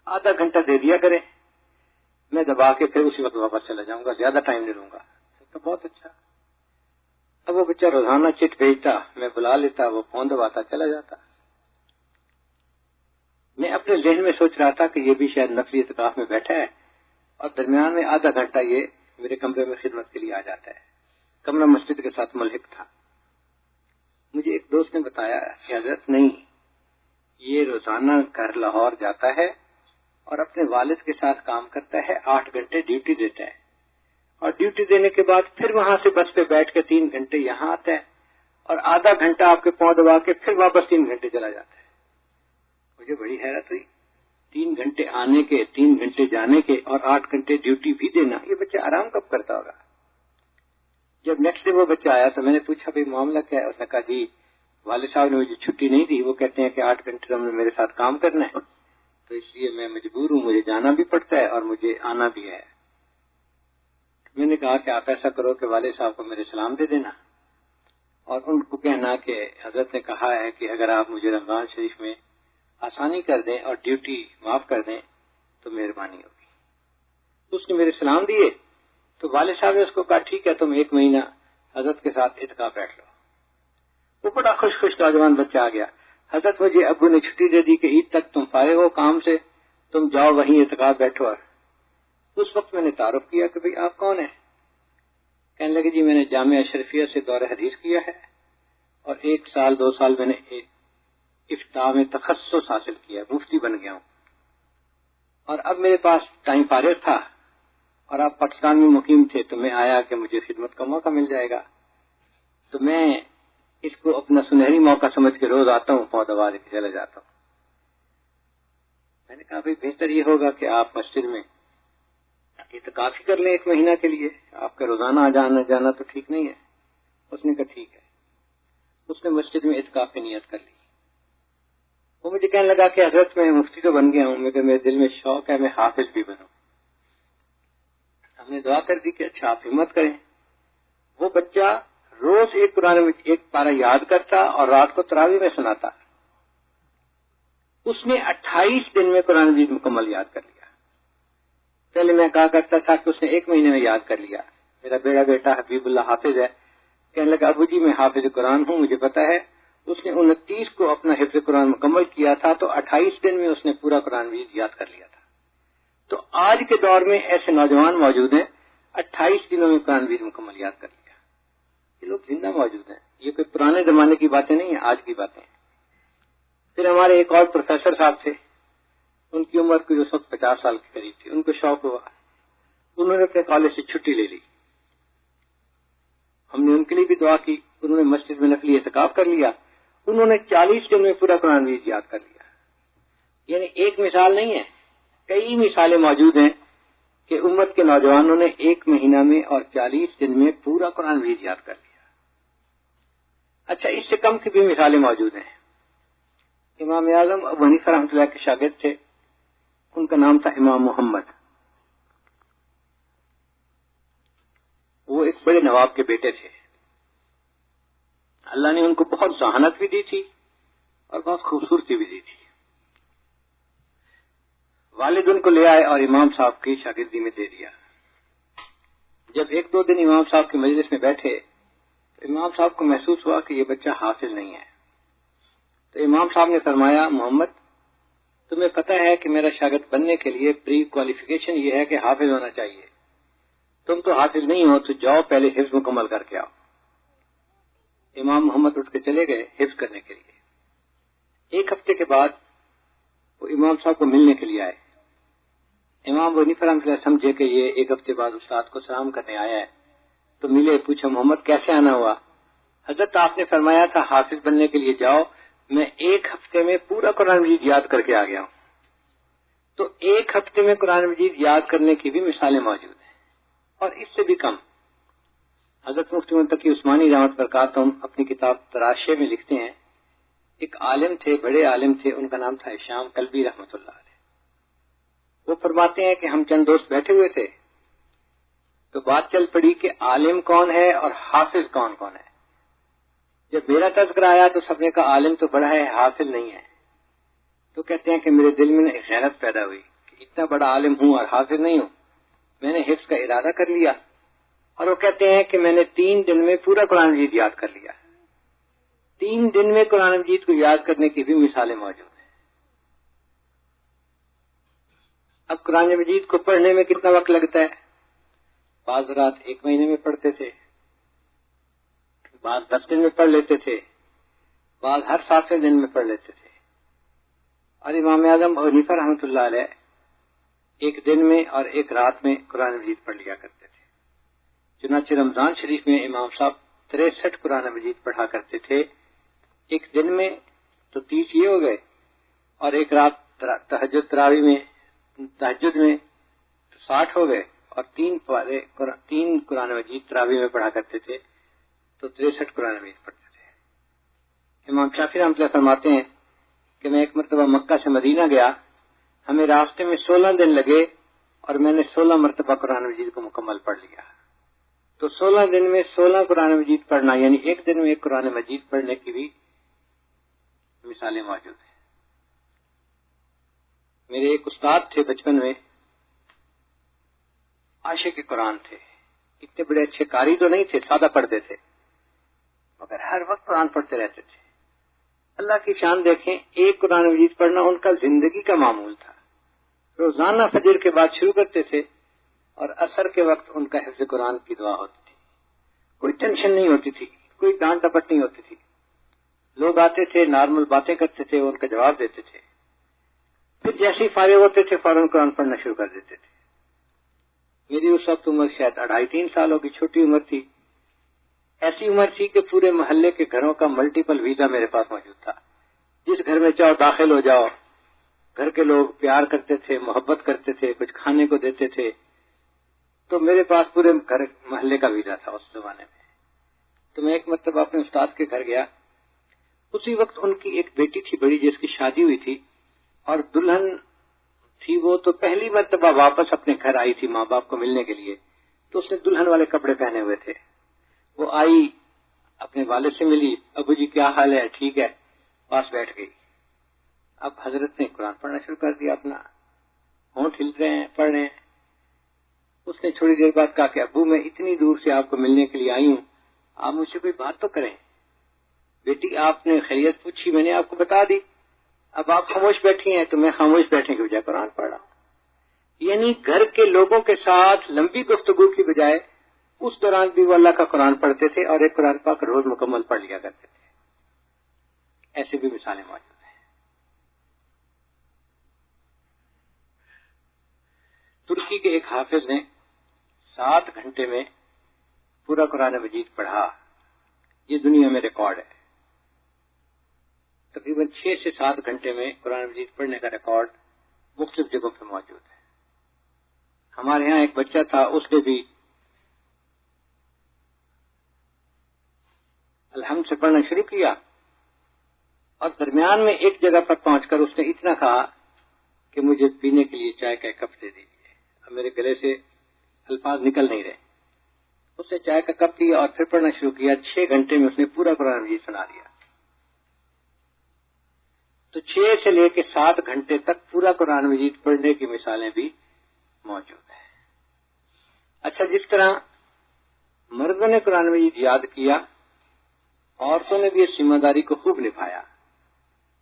آدھا گھنٹہ دے دیا کریں، میں دبا کے پھر اسی وقت واپس چلا جاؤں گا، زیادہ ٹائم نہیں لوں گا۔ تو بہت اچھا۔ اب وہ بچہ روزانہ چٹ بھیجتا، میں بلا لیتا، وہ فون دباتا چلا جاتا۔ میں اپنے ذہن میں سوچ رہا تھا کہ یہ بھی شاید نفلی اعتکاف میں بیٹھا ہے اور درمیان میں آدھا گھنٹہ یہ میرے کمرے میں خدمت کے لیے آ جاتا ہے۔ کمرہ مسجد کے ساتھ ملحق تھا۔ مجھے ایک دوست نے بتایا کہ حضرت نہیں، یہ روزانہ گھر لاہور جاتا ہے اور اپنے والد کے ساتھ کام کرتا ہے، 8 گھنٹے ڈیوٹی دیتا ہے، اور ڈیوٹی دینے کے بعد پھر وہاں سے بس پہ بیٹھ کے 3 گھنٹے یہاں آتا ہے، اور آدھا گھنٹہ آپ کے پاؤں دبا کے پھر واپس 3 گھنٹے چلا جاتا ہے۔ مجھے بڑی حیرت ہوئی، 3 گھنٹے آنے کے، 3 گھنٹے جانے کے، اور 8 گھنٹے ڈیوٹی بھی دینا، یہ بچہ آرام کب کرتا ہوگا؟ جب نیکسٹ ڈے وہ بچہ آیا تو میں نے پوچھا بھائی معاملہ کیا ہے؟ اس نے کہا جی والد صاحب نے مجھے چھٹی نہیں دی، وہ کہتے ہیں کہ 8 گھنٹے تم نے میرے ساتھ کام کرنا ہے، تو اس لیے میں مجبور ہوں، مجھے جانا بھی پڑتا ہے اور مجھے آنا بھی ہے۔ میں نے کہا کہ آپ ایسا کرو کہ والد صاحب کو میرے سلام دے دینا، اور ان کو کہنا کہ حضرت نے کہا ہے کہ اگر آپ مجھے رمضان شریف میں آسانی کر دیں اور ڈیوٹی معاف کر دیں تو مہربانی ہوگی۔ اس نے میرے سلام دیے تو والد صاحب نے اس کو کہا ٹھیک ہے تم 1 مہینہ حضرت کے ساتھ اعتکاف بیٹھ لو۔ وہ بڑا خوش نوجوان بچہ آ گیا، حضرت مجھے ابو نے چھٹی دے دی کہ عید تک تم فارغ ہو کام سے، تم جاؤ وہیں اعتکاف بیٹھو۔ اور اس وقت میں نے تعارف کیا کہ بھئی آپ کون ہیں؟ کہنے لگے جی میں نے جامعہ اشرفیہ سے دور حدیث کیا ہے، اور 1 سال 2 سال میں نے افتاء میں تخصص حاصل کیا، مفتی بن گیا ہوں، اور اب میرے پاس ٹائم فارغ تھا اور آپ پاکستان میں مقیم تھے تو میں آیا کہ مجھے خدمت کا موقع مل جائے گا، تو میں اس کو اپنا سنہری موقع سمجھ کے روز آتا ہوں، پاؤں دبا کے چلا جاتا ہوں۔ میں نے کہا بھائی بہتر یہ ہوگا کہ آپ مسجد میں اعتکاف ہی کر لیں 1 مہینہ کے لیے، آپ کا روزانہ جانا تو ٹھیک نہیں ہے۔ اس نے کہا ٹھیک ہے۔ اس نے مسجد میں اعتکاف کی نیت کر لی۔ وہ مجھے کہنے لگا کہ حضرت میں مفتی تو بن گیا ہوں، مگر میرے دل میں شوق ہے میں حافظ بھی بنوں۔ ہم نے دعا کر دی کہ اچھا آپ ہمت کریں۔ وہ بچہ روز ایک پارہ یاد کرتا اور رات کو تراویح میں سناتا۔ اس نے 28 دن میں قرآن مجید مکمل یاد کر لیا۔ پہلے میں کہا کرتا تھا کہ اس نے 1 مہینے میں یاد کر لیا۔ میرا بیڑا بیٹا حبیب اللہ حافظ ہے، کہنے لگا ابو جی میں حافظ قرآن ہوں، مجھے پتا ہے۔ اس نے 29 کو اپنا حفظ قرآن مکمل کیا تھا تو 28 دن میں اس نے پورا قرآن مجید یاد کر لیا تھا۔ تو آج کے دور میں ایسے نوجوان موجود ہیں 28 دنوں میں قرآن مجید مکمل یاد کر لیا۔ یہ لوگ زندہ موجود ہیں، یہ کوئی پرانے زمانے کی باتیں نہیں ہیں، آج کی باتیں ہیں۔ پھر ہمارے ایک اور پروفیسر صاحب تھے، ان کی عمر کوئی اس وقت 50 سال کے قریب تھی، ان کو شوق ہوا، انہوں نے اپنے کالج سے چھٹی لے لی۔ ہم نے ان کے لیے بھی دعا کی، انہوں نے مسجد میں نفلی اعتکاف کر لیا، انہوں نے 40 دن میں پورا قرآن مجید یاد کر لیا۔ یعنی ایک مثال نہیں ہے، کئی مثالیں موجود ہیں کہ امت کے نوجوانوں نے 1 مہینہ میں اور 40 دن میں پورا قرآن مجید یاد کر لیا۔ اچھا اس سے کم کی بھی مثالیں موجود ہیں۔ امام اعظم ابو حنیفہ رحمۃ اللہ کے شاگرد تھے، ان کا نام تھا امام محمد، وہ ایک بڑے نواب کے بیٹے تھے۔ اللہ نے ان کو بہت ذہانت بھی دی تھی اور بہت خوبصورتی بھی دی تھی۔ والد ان کو لے آئے اور امام صاحب کی شاگردی میں دے دیا۔ جب 1-2 دن امام صاحب کے مجلس میں بیٹھے تو امام صاحب کو محسوس ہوا کہ یہ بچہ حافظ نہیں ہے، تو امام صاحب نے فرمایا محمد تمہیں پتہ ہے کہ میرا شاگرد بننے کے لیے پری کوالیفیکیشن یہ ہے کہ حافظ ہونا چاہیے، تم تو حافظ نہیں ہو تو جاؤ پہلے حفظ مکمل کر کے آؤ۔ امام محمد اٹھ کے چلے گئے حفظ کرنے کے لیے۔ 1 ہفتے کے بعد وہ امام صاحب کو ملنے کے لیے آئے۔ امام ابو حنیفہ رحمۃ اللہ سمجھے کہ یہ 1 ہفتے بعد استاد کو سلام کرنے آیا ہے، تو ملے، پوچھا محمد کیسے آنا ہوا؟ حضرت آپ نے فرمایا تھا حافظ بننے کے لیے جاؤ، میں 1 ہفتے میں پورا قرآن مجید یاد کر کے آ گیا ہوں۔ تو 1 ہفتے میں قرآن مجید یاد کرنے کی بھی مثالیں موجود ہیں، اور اس سے بھی کم۔ حضرت مفتی منتقی عثمانی رحمت برکاتہم اپنی کتاب تراشے میں لکھتے ہیں، ایک عالم تھے، بڑے عالم تھے، ان کا نام تھا ہشام کلبی رحمۃ اللہ علیہ۔ وہ فرماتے ہیں کہ ہم چند دوست بیٹھے ہوئے تھے تو بات چل پڑی کہ عالم کون ہے اور حافظ کون ہے۔ جب میرا تذکرہ آیا تو سب نے کہا عالم تو بڑا ہے، حافظ نہیں ہے۔ تو کہتے ہیں کہ میرے دل میں ایک غیرت پیدا ہوئی کہ اتنا بڑا عالم ہوں اور حافظ نہیں ہوں۔ میں نے حفظ کا ارادہ کر لیا، اور وہ کہتے ہیں کہ میں نے 3 دن میں پورا قرآن مجید یاد کر لیا۔ 3 دن میں قرآن مجید کو یاد کرنے کی بھی مثالیں موجود ہیں۔ اب قرآن مجید کو پڑھنے میں کتنا وقت لگتا ہے؟ بعض رات 1 مہینے میں پڑھتے تھے، بعض 10 دن میں پڑھ لیتے تھے، بعض ہر 7ویں دن میں پڑھ لیتے تھے۔ اور امام اعظم ابو حنیفہ رحمۃ اللہ علیہ ایک دن میں اور ایک رات میں قرآن مجید پڑھ لیا کرتے تھے. چنانچہ رمضان شریف میں امام صاحب 63 قرآن مجید پڑھا کرتے تھے ایک دن میں، تو 30 یہ ہو گئے، اور ایک رات تہجد میں تو 60 ہو گئے، اور تین قرآن مجید تراویح میں پڑھا کرتے تھے تو 63 قرآن مجید پڑھتے تھے. امام شافعی رحمۃ اللہ فرماتے ہیں کہ میں ایک مرتبہ مکہ سے مدینہ گیا، ہمیں راستے میں 16 دن لگے اور میں نے 16 مرتبہ قرآن مجید کو مکمل پڑھ لیا. تو 16 دن میں 16 قرآن مجید پڑھنا، یعنی ایک دن میں ایک قرآن مجید پڑھنے کی بھی مثالیں موجود ہیں. میرے ایک استاد تھے بچپن میں، عاشق قرآن تھے، اتنے بڑے اچھے قاری تو نہیں تھے، سادہ پڑھتے تھے، مگر ہر وقت قرآن پڑھتے رہتے تھے. اللہ کی شان دیکھیں، ایک قرآن مجید پڑھنا ان کا زندگی کا معمول تھا. روزانہ فجر کے بعد شروع کرتے تھے اور عصر کے وقت ان کا حفظ قرآن کی دعا ہوتی تھی. کوئی ٹینشن نہیں ہوتی تھی، کوئی ڈانٹ ڈپٹ نہیں ہوتی تھی. لوگ آتے تھے، نارمل باتیں کرتے تھے، ان کا جواب دیتے تھے، پھر جیسے ہی فارغ ہوتے تھے فوراً قرآن پڑھنا شروع کر دیتے تھے. میری اس وقت عمر شاید 2.5-3 سالوں کی چھوٹی عمر تھی. ایسی عمر تھی کہ پورے محلے کے گھروں کا ملٹیپل ویزا میرے پاس موجود تھا. جس گھر میں چاہو داخل ہو جاؤ. گھر کے لوگ پیار کرتے تھے، محبت کرتے تھے، کچھ کھانے کو دیتے تھے. تو میرے پاس پورے گھر محلے کا ویزا تھا اس زمانے میں. تو میں ایک مرتبہ اپنے استاد کے گھر گیا. اسی وقت ان کی ایک بیٹی تھی بڑی، جس کی شادی ہوئی تھی، اور دلہن تھی وہ تو پہلی مرتبہ واپس اپنے گھر آئی تھی ماں باپ کو ملنے کے لیے. تو اس نے دلہن والے کپڑے پہنے ہوئے تھے. وہ آئی، اپنے والد سے ملی، ابو جی کیا حال ہے، ٹھیک ہے، پاس بیٹھ گئی. اب حضرت نے قرآن پڑھنا شروع کر دیا، اپنا ہونٹ ہل رہے ہیں، پڑھ رہے ہیں. اس نے تھوڑی دیر بعد کہا کہ ابو میں اتنی دور سے آپ کو ملنے کے لیے آئی ہوں، آپ مجھ سے کوئی بات تو کریں. بیٹی آپ نے خیریت پوچھی، میں نے آپ کو بتا دی، اب آپ خاموش بیٹھی ہیں تو میں خاموش بیٹھنے کی بجائے قرآن پڑھ رہا ہوں. یعنی گھر کے لوگوں کے ساتھ لمبی گفتگو کی بجائے اس دوران بھی وہ اللہ کا قرآن پڑھتے تھے اور ایک قرآن پاک روز مکمل پڑھ لیا کرتے تھے. ایسی بھی مثالیں موجود ہیں. ترکی کے ایک حافظ نے 7 گھنٹے میں پورا قرآن مجید پڑھا. یہ دنیا میں ریکارڈ ہے. تقریباً 6 سے 7 گھنٹے میں قرآن مجید پڑھنے کا ریکارڈ مختلف جگہوں پہ موجود ہے. ہمارے ہاں ایک بچہ تھا، اس نے بھی الحمد سے پڑھنا شروع کیا، اور درمیان میں ایک جگہ پر پہنچ کر اس نے اتنا کہا کہ مجھے پینے کے لیے چائے کا کپ دے دیجیے. اب میرے گلے سے الفاظ نکل نہیں رہے. اس نے چائے کا کپ دیا اور پھر پڑھنا شروع کیا. 6 گھنٹے میں اس نے پورا قرآن مجید سنا دیا. تو 6 سے لے کے 7 گھنٹے تک پورا قرآن مجید پڑھنے کی مثالیں بھی موجود ہیں. اچھا، جس طرح مردوں نے قرآن مجید یاد کیا، عورتوں نے بھی اس ذمہ داری کو خوب نبھایا.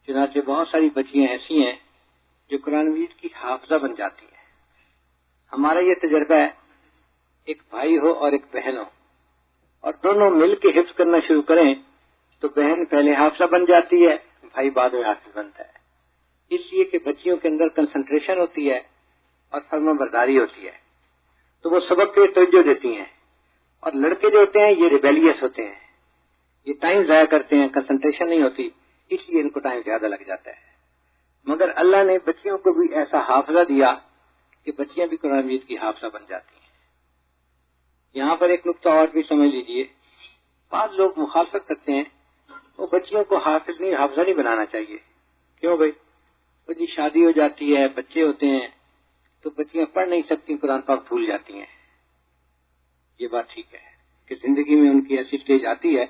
چنانچہ بہت ساری بچیاں ایسی ہیں جو قرآن مجید کی حافظہ بن جاتی ہیں. ہمارا یہ تجربہ ہے، ایک بھائی ہو اور ایک بہن ہو، اور دونوں مل کے حفظ کرنا شروع کریں تو بہن پہلے حافظہ بن جاتی ہے، بھائی بعد میں حافظ بنتا ہے. اس لیے کہ بچیوں کے اندر کنسنٹریشن ہوتی ہے اور فرما برداری ہوتی ہے، تو وہ سبق پہ توجہ دیتی ہیں. اور لڑکے جو ہوتے ہیں یہ ریبیلیس ہوتے ہیں، یہ ٹائم ضائع کرتے ہیں، کنسنٹریشن نہیں ہوتی، اس لیے ان کو ٹائم زیادہ لگ جاتا ہے. مگر اللہ نے بچیوں کو بھی ایسا حافظہ دیا کہ بچیاں بھی قرآن مجید کی حافظہ بن جاتی ہیں. یہاں پر ایک نقطہ اور بھی سمجھ لیجئے. بعض لوگ مخالفت کرتے ہیں، وہ بچیوں کو حافظ نہیں، حافظہ نہیں بنانا چاہیے. کیوں بھائی؟ وہ جی شادی ہو جاتی ہے، بچے ہوتے ہیں، تو بچیاں پڑھ نہیں سکتی، قرآن پاک بھول جاتی ہیں. یہ بات ٹھیک ہے کہ زندگی میں ان کی ایسی سٹیج آتی ہے.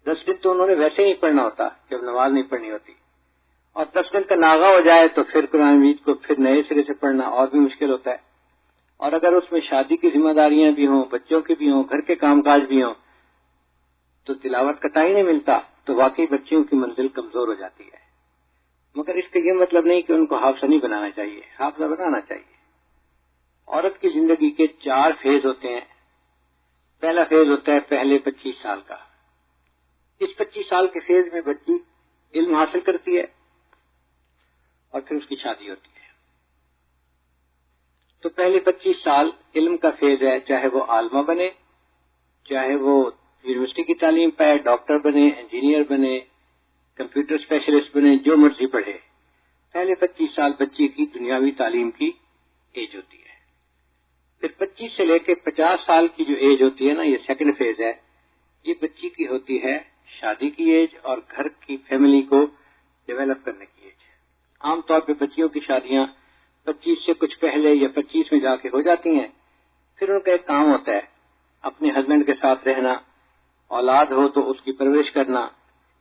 10 دن تو انہوں نے ویسے ہی پڑھنا ہوتا جب نماز نہیں پڑھنی ہوتی، اور 10 دن کا ناغہ ہو جائے تو پھر قرآن مجید کو پھر نئے سرے سے پڑھنا اور بھی مشکل ہوتا ہے. اور اگر اس میں شادی کی ذمہ داریاں بھی ہوں، بچوں کی بھی ہوں، گھر کے کام کاج بھی ہوں، تو تلاوت کا ٹائم نہیں ملتا، تو واقعی بچیوں کی منزل کمزور ہو جاتی ہے. مگر اس کا یہ مطلب نہیں کہ ان کو حافظہ نہیں بنانا چاہیے، حافظہ بنانا چاہیے. عورت کی زندگی کے 4 فیز ہوتے ہیں. پہلا فیز ہوتا ہے پہلے 25 سال کا. اس 25 سال کے فیز میں بچی علم حاصل کرتی ہے اور پھر اس کی شادی ہوتی ہے. تو پہلے 25 سال علم کا فیز ہے، چاہے وہ عالمہ بنے، چاہے وہ یونیورسٹی کی تعلیم پائے، ڈاکٹر بنے، انجینئر بنے، کمپیوٹر اسپیشلسٹ بنے، جو مرضی پڑھے، پہلے 25 سال بچے کی دنیاوی تعلیم کی ایج ہوتی ہے۔ پھر 25 سے لے کے 50 سال کی جو ایج ہوتی ہے نا، یہ سیکنڈ فیز ہے، یہ بچی کی ہوتی ہے شادی کی ایج اور گھر کی فیملی کو ڈیولپ کرنے کی ایج۔ عام طور پہ بچیوں کی شادیاں 25 سے کچھ پہلے یا 25 میں جا کے ہو جاتی ہیں۔ پھر ان کا ایک کام ہوتا ہے اپنے ہسبینڈ کے ساتھ رہنا، اولاد ہو تو اس کی پرورش کرنا،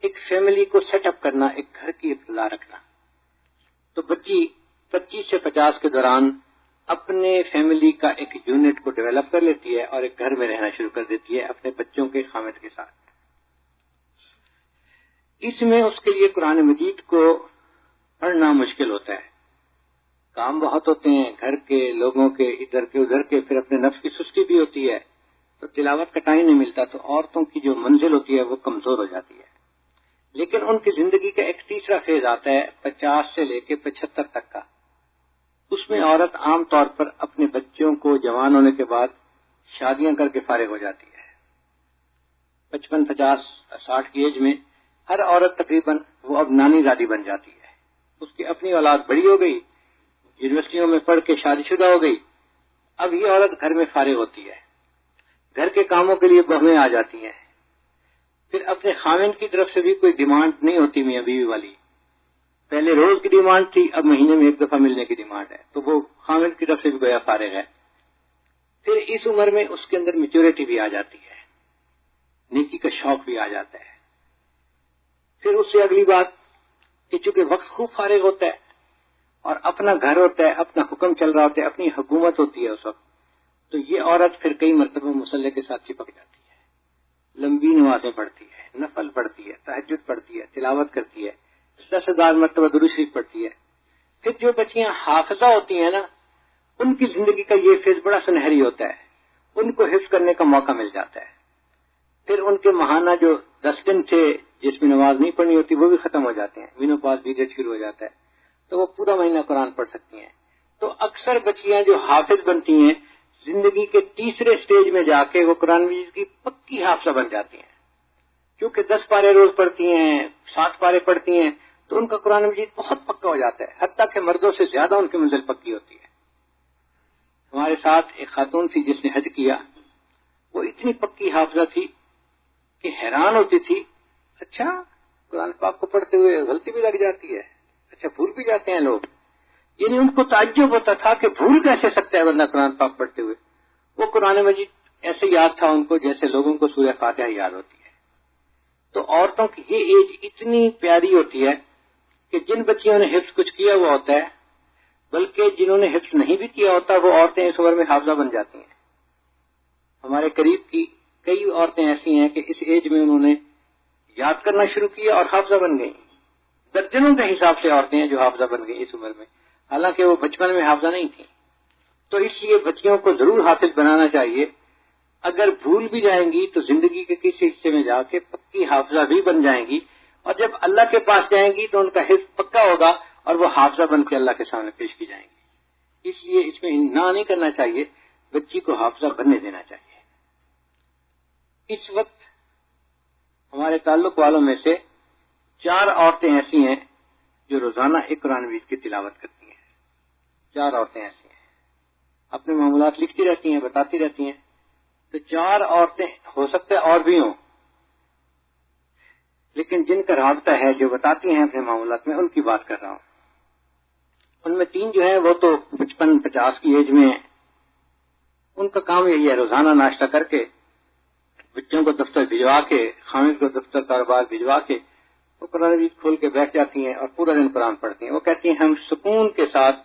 ایک فیملی کو سیٹ اپ کرنا، ایک گھر کی اطلاع رکھنا۔ تو بچی 25 سے 50 کے دوران اپنے فیملی کا ایک یونٹ کو ڈیولپ کر لیتی ہے اور ایک گھر میں رہنا شروع کر دیتی ہے اپنے بچوں کے خامد کے ساتھ۔ اس میں اس کے لیے قرآن مجید کو پڑھنا مشکل ہوتا ہے، کام بہت ہوتے ہیں گھر کے، لوگوں کے، ادھر کے ادھر کے، پھر اپنے نفس کی سستی بھی ہوتی ہے، تو تلاوت کا ٹائم نہیں ملتا، تو عورتوں کی جو منزل ہوتی ہے وہ کمزور ہو جاتی ہے۔ لیکن ان کی زندگی کا ایک تیسرا فیز آتا ہے 50 سے لے کے 75 تک کا۔ اس میں عورت عام طور پر اپنے بچوں کو جوان ہونے کے بعد شادیاں کر کے فارغ ہو جاتی ہے۔ 55، 50، 60 کی ایج میں ہر عورت تقریباً وہ اب نانی دادی بن جاتی ہے، اس کی اپنی اولاد بڑی ہو گئی، یونیورسٹیوں میں پڑھ کے شادی شدہ ہو گئی، اب یہ عورت گھر میں فارغ ہوتی ہے، گھر کے کاموں کے لیے بہویں آ جاتی ہیں۔ پھر اپنے خاوند کی طرف سے بھی کوئی ڈیمانڈ نہیں ہوتی میاں بیوی والی، پہلے روز کی ڈیمانڈ تھی، اب مہینے میں ایک دفعہ ملنے کی ڈیمانڈ ہے، تو وہ خاوند کی طرف سے بھی گویا فارغ ہے۔ پھر اس عمر میں اس کے اندر میچورٹی بھی آ جاتی ہے، نیکی کا شوق بھی آ جاتا ہے۔ پھر اس سے اگلی بات کہ چونکہ وقت خوب فارغ ہوتا ہے اور اپنا گھر ہوتا ہے، اپنا حکم چل رہا ہوتا ہے، اپنی حکومت ہوتی ہے اس وقت، تو یہ عورت پھر کئی مرتبہ مصلح کے ساتھ چپک جاتی ہے، لمبی نمازیں پڑھتی ہے، نفل پڑھتی ہے، تہجد پڑھتی ہے، تلاوت کرتی ہے، 10,000 مرتبہ درود شریف پڑھتی ہے۔ پھر جو بچیاں حافظہ ہوتی ہیں نا، ان کی زندگی کا یہ فیز بڑا سنہری ہوتا ہے، ان کو حفظ کرنے کا موقع مل جاتا ہے۔ پھر ان کے ماہانہ جو 10 دن تھے جس میں نماز نہیں پڑھنی ہوتی وہ بھی ختم ہو جاتے ہیں، مینوپاز پیریڈ شروع ہو جاتا ہے، تو وہ پورا مہینہ قرآن پڑھ سکتی ہیں۔ تو اکثر بچیاں جو حافظ بنتی ہیں زندگی کے تیسرے سٹیج میں جا کے وہ قرآن مجید کی پکی حافظہ بن جاتی ہیں، کیونکہ 10 پارے روز پڑھتی ہیں، 7 پارے پڑھتی ہیں، تو ان کا قرآن مجید بہت پکا ہو جاتا ہے، حتیٰ کہ مردوں سے زیادہ ان کی منزل پکی ہوتی ہے۔ ہمارے ساتھ ایک خاتون تھی جس نے حج کیا، وہ اتنی پکی حافظہ تھی کہ حیران ہوتی تھی، اچھا قرآن پاک کو پڑھتے ہوئے غلطی بھی لگ جاتی ہے، اچھا بھول بھی جاتے ہیں لوگ، یعنی ان کو تعجب ہوتا تھا کہ بھول کیسے سکتا ہے بندہ قرآن پاک پڑھتے ہوئے۔ وہ قرآن مجید ایسے یاد تھا ان کو جیسے لوگوں کو سورہ فاتحہ یاد ہوتی ہے۔ تو عورتوں کی یہ ایج اتنی پیاری ہوتی ہے کہ جن بچیوں نے حفظ کچھ کیا ہوا ہوتا ہے، بلکہ جنہوں نے حفظ نہیں بھی کیا ہوتا، وہ عورتیں اس عمر میں حافظہ بن جاتی ہیں۔ ہمارے قریب کی کئی عورتیں ایسی ہیں کہ اس ایج میں انہوں نے یاد کرنا شروع کیا اور حافظہ بن گئی۔ درجنوں کے حساب سے عورتیں ہیں جو حافظہ بن گئی اس عمر میں، حالانکہ وہ بچپن میں حافظہ نہیں تھیں۔ تو اس لیے بچیوں کو ضرور حافظ بنانا چاہیے، اگر بھول بھی جائیں گی تو زندگی کے کسی حصے میں جا کے پکی حافظہ بھی بن جائیں گی، اور جب اللہ کے پاس جائیں گی تو ان کا حفظ پکا ہوگا اور وہ حافظہ بن کے اللہ کے سامنے پیش کی جائیں گی۔ اس لیے اس میں نہ نہیں کرنا چاہیے، بچی کو حافظہ بننے دینا چاہیے۔ اس وقت ہمارے تعلق والوں میں سے 4 عورتیں ایسی ہیں جو روزانہ ایک قرآن مجید کی تلاوت کرتی ہیں۔ 4 عورتیں ایسی ہیں، اپنے معاملات لکھتی رہتی ہیں، بتاتی رہتی ہیں۔ تو 4 عورتیں، ہو سکتا ہے اور بھی ہوں، لیکن جن کا رابطہ ہے، جو بتاتی ہیں اپنے معاملات میں، ان کی بات کر رہا ہوں۔ ان میں 3 جو ہیں وہ تو 55-50 کی ایج میں ہیں۔ ان کا کام یہی ہے، روزانہ ناشتہ کر کے بچوں کو دفتر بھجوا کے، خامد کو دفتر کاروبار بھجوا کے وہ قرآن مجید کھول کے بیٹھ جاتی ہیں اور پورا دن قرآن پڑھتی ہیں۔ وہ کہتی ہیں ہم سکون کے ساتھ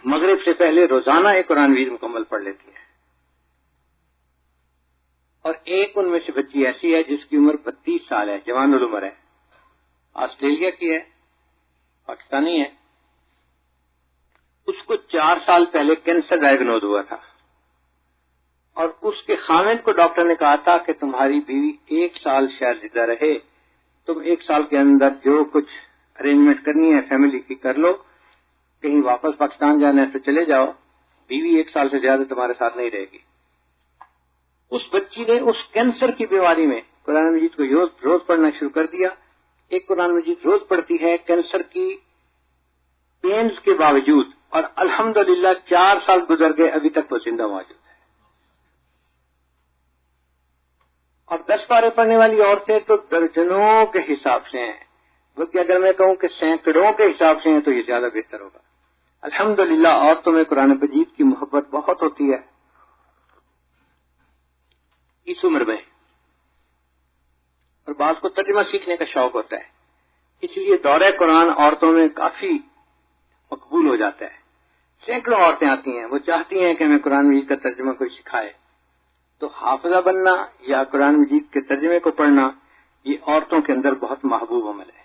مغرب سے پہلے روزانہ ایک قرآن مجید مکمل پڑھ لیتی ہیں۔ اور ایک ان میں سے بچی ایسی ہے جس کی عمر 32 سال ہے، جوان العمر ہے، آسٹریلیا کی ہے، پاکستانی ہے۔ اس کو 4 سال پہلے کینسر ڈائیگنوز ہوا تھا، اور اس کے خامد کو ڈاکٹر نے کہا تھا کہ تمہاری بیوی 1 سال شاید زندہ رہے، تم 1 سال کے اندر جو کچھ ارینجمنٹ کرنی ہے فیملی کی کر لو، کہیں واپس پاکستان جانا ہے تو چلے جاؤ، بیوی 1 سال سے زیادہ تمہارے ساتھ نہیں رہے گی. اس بچی نے اس کینسر کی بیماری میں قرآن مجید کو روز پڑھنا شروع کر دیا. ایک قرآن مجید روز پڑھتی ہے کینسر کی پینز کے باوجود، اور الحمدللہ 4 سال گزر گئے، ابھی تک وہ زندہ موجود ہے. اور 10 پارے پڑھنے والی عورتیں تو درجنوں کے حساب سے ہیں، بلکہ اگر میں کہوں کہ سینکڑوں کے حساب سے ہیں تو یہ زیادہ بہتر ہوگا. الحمدللہ عورتوں میں قرآن مجید کی محبت بہت ہوتی ہے اس عمر میں، اور بعض کو ترجمہ سیکھنے کا شوق ہوتا ہے، اس لیے دورہ قرآن عورتوں میں کافی مقبول ہو جاتا ہے. سینکڑوں عورتیں آتی ہیں، وہ چاہتی ہیں کہ ہمیں قرآن مجید کا ترجمہ کوئی سکھائے. تو حافظہ بننا یا قرآن مجید کے ترجمے کو پڑھنا یہ عورتوں کے اندر بہت محبوب عمل ہے.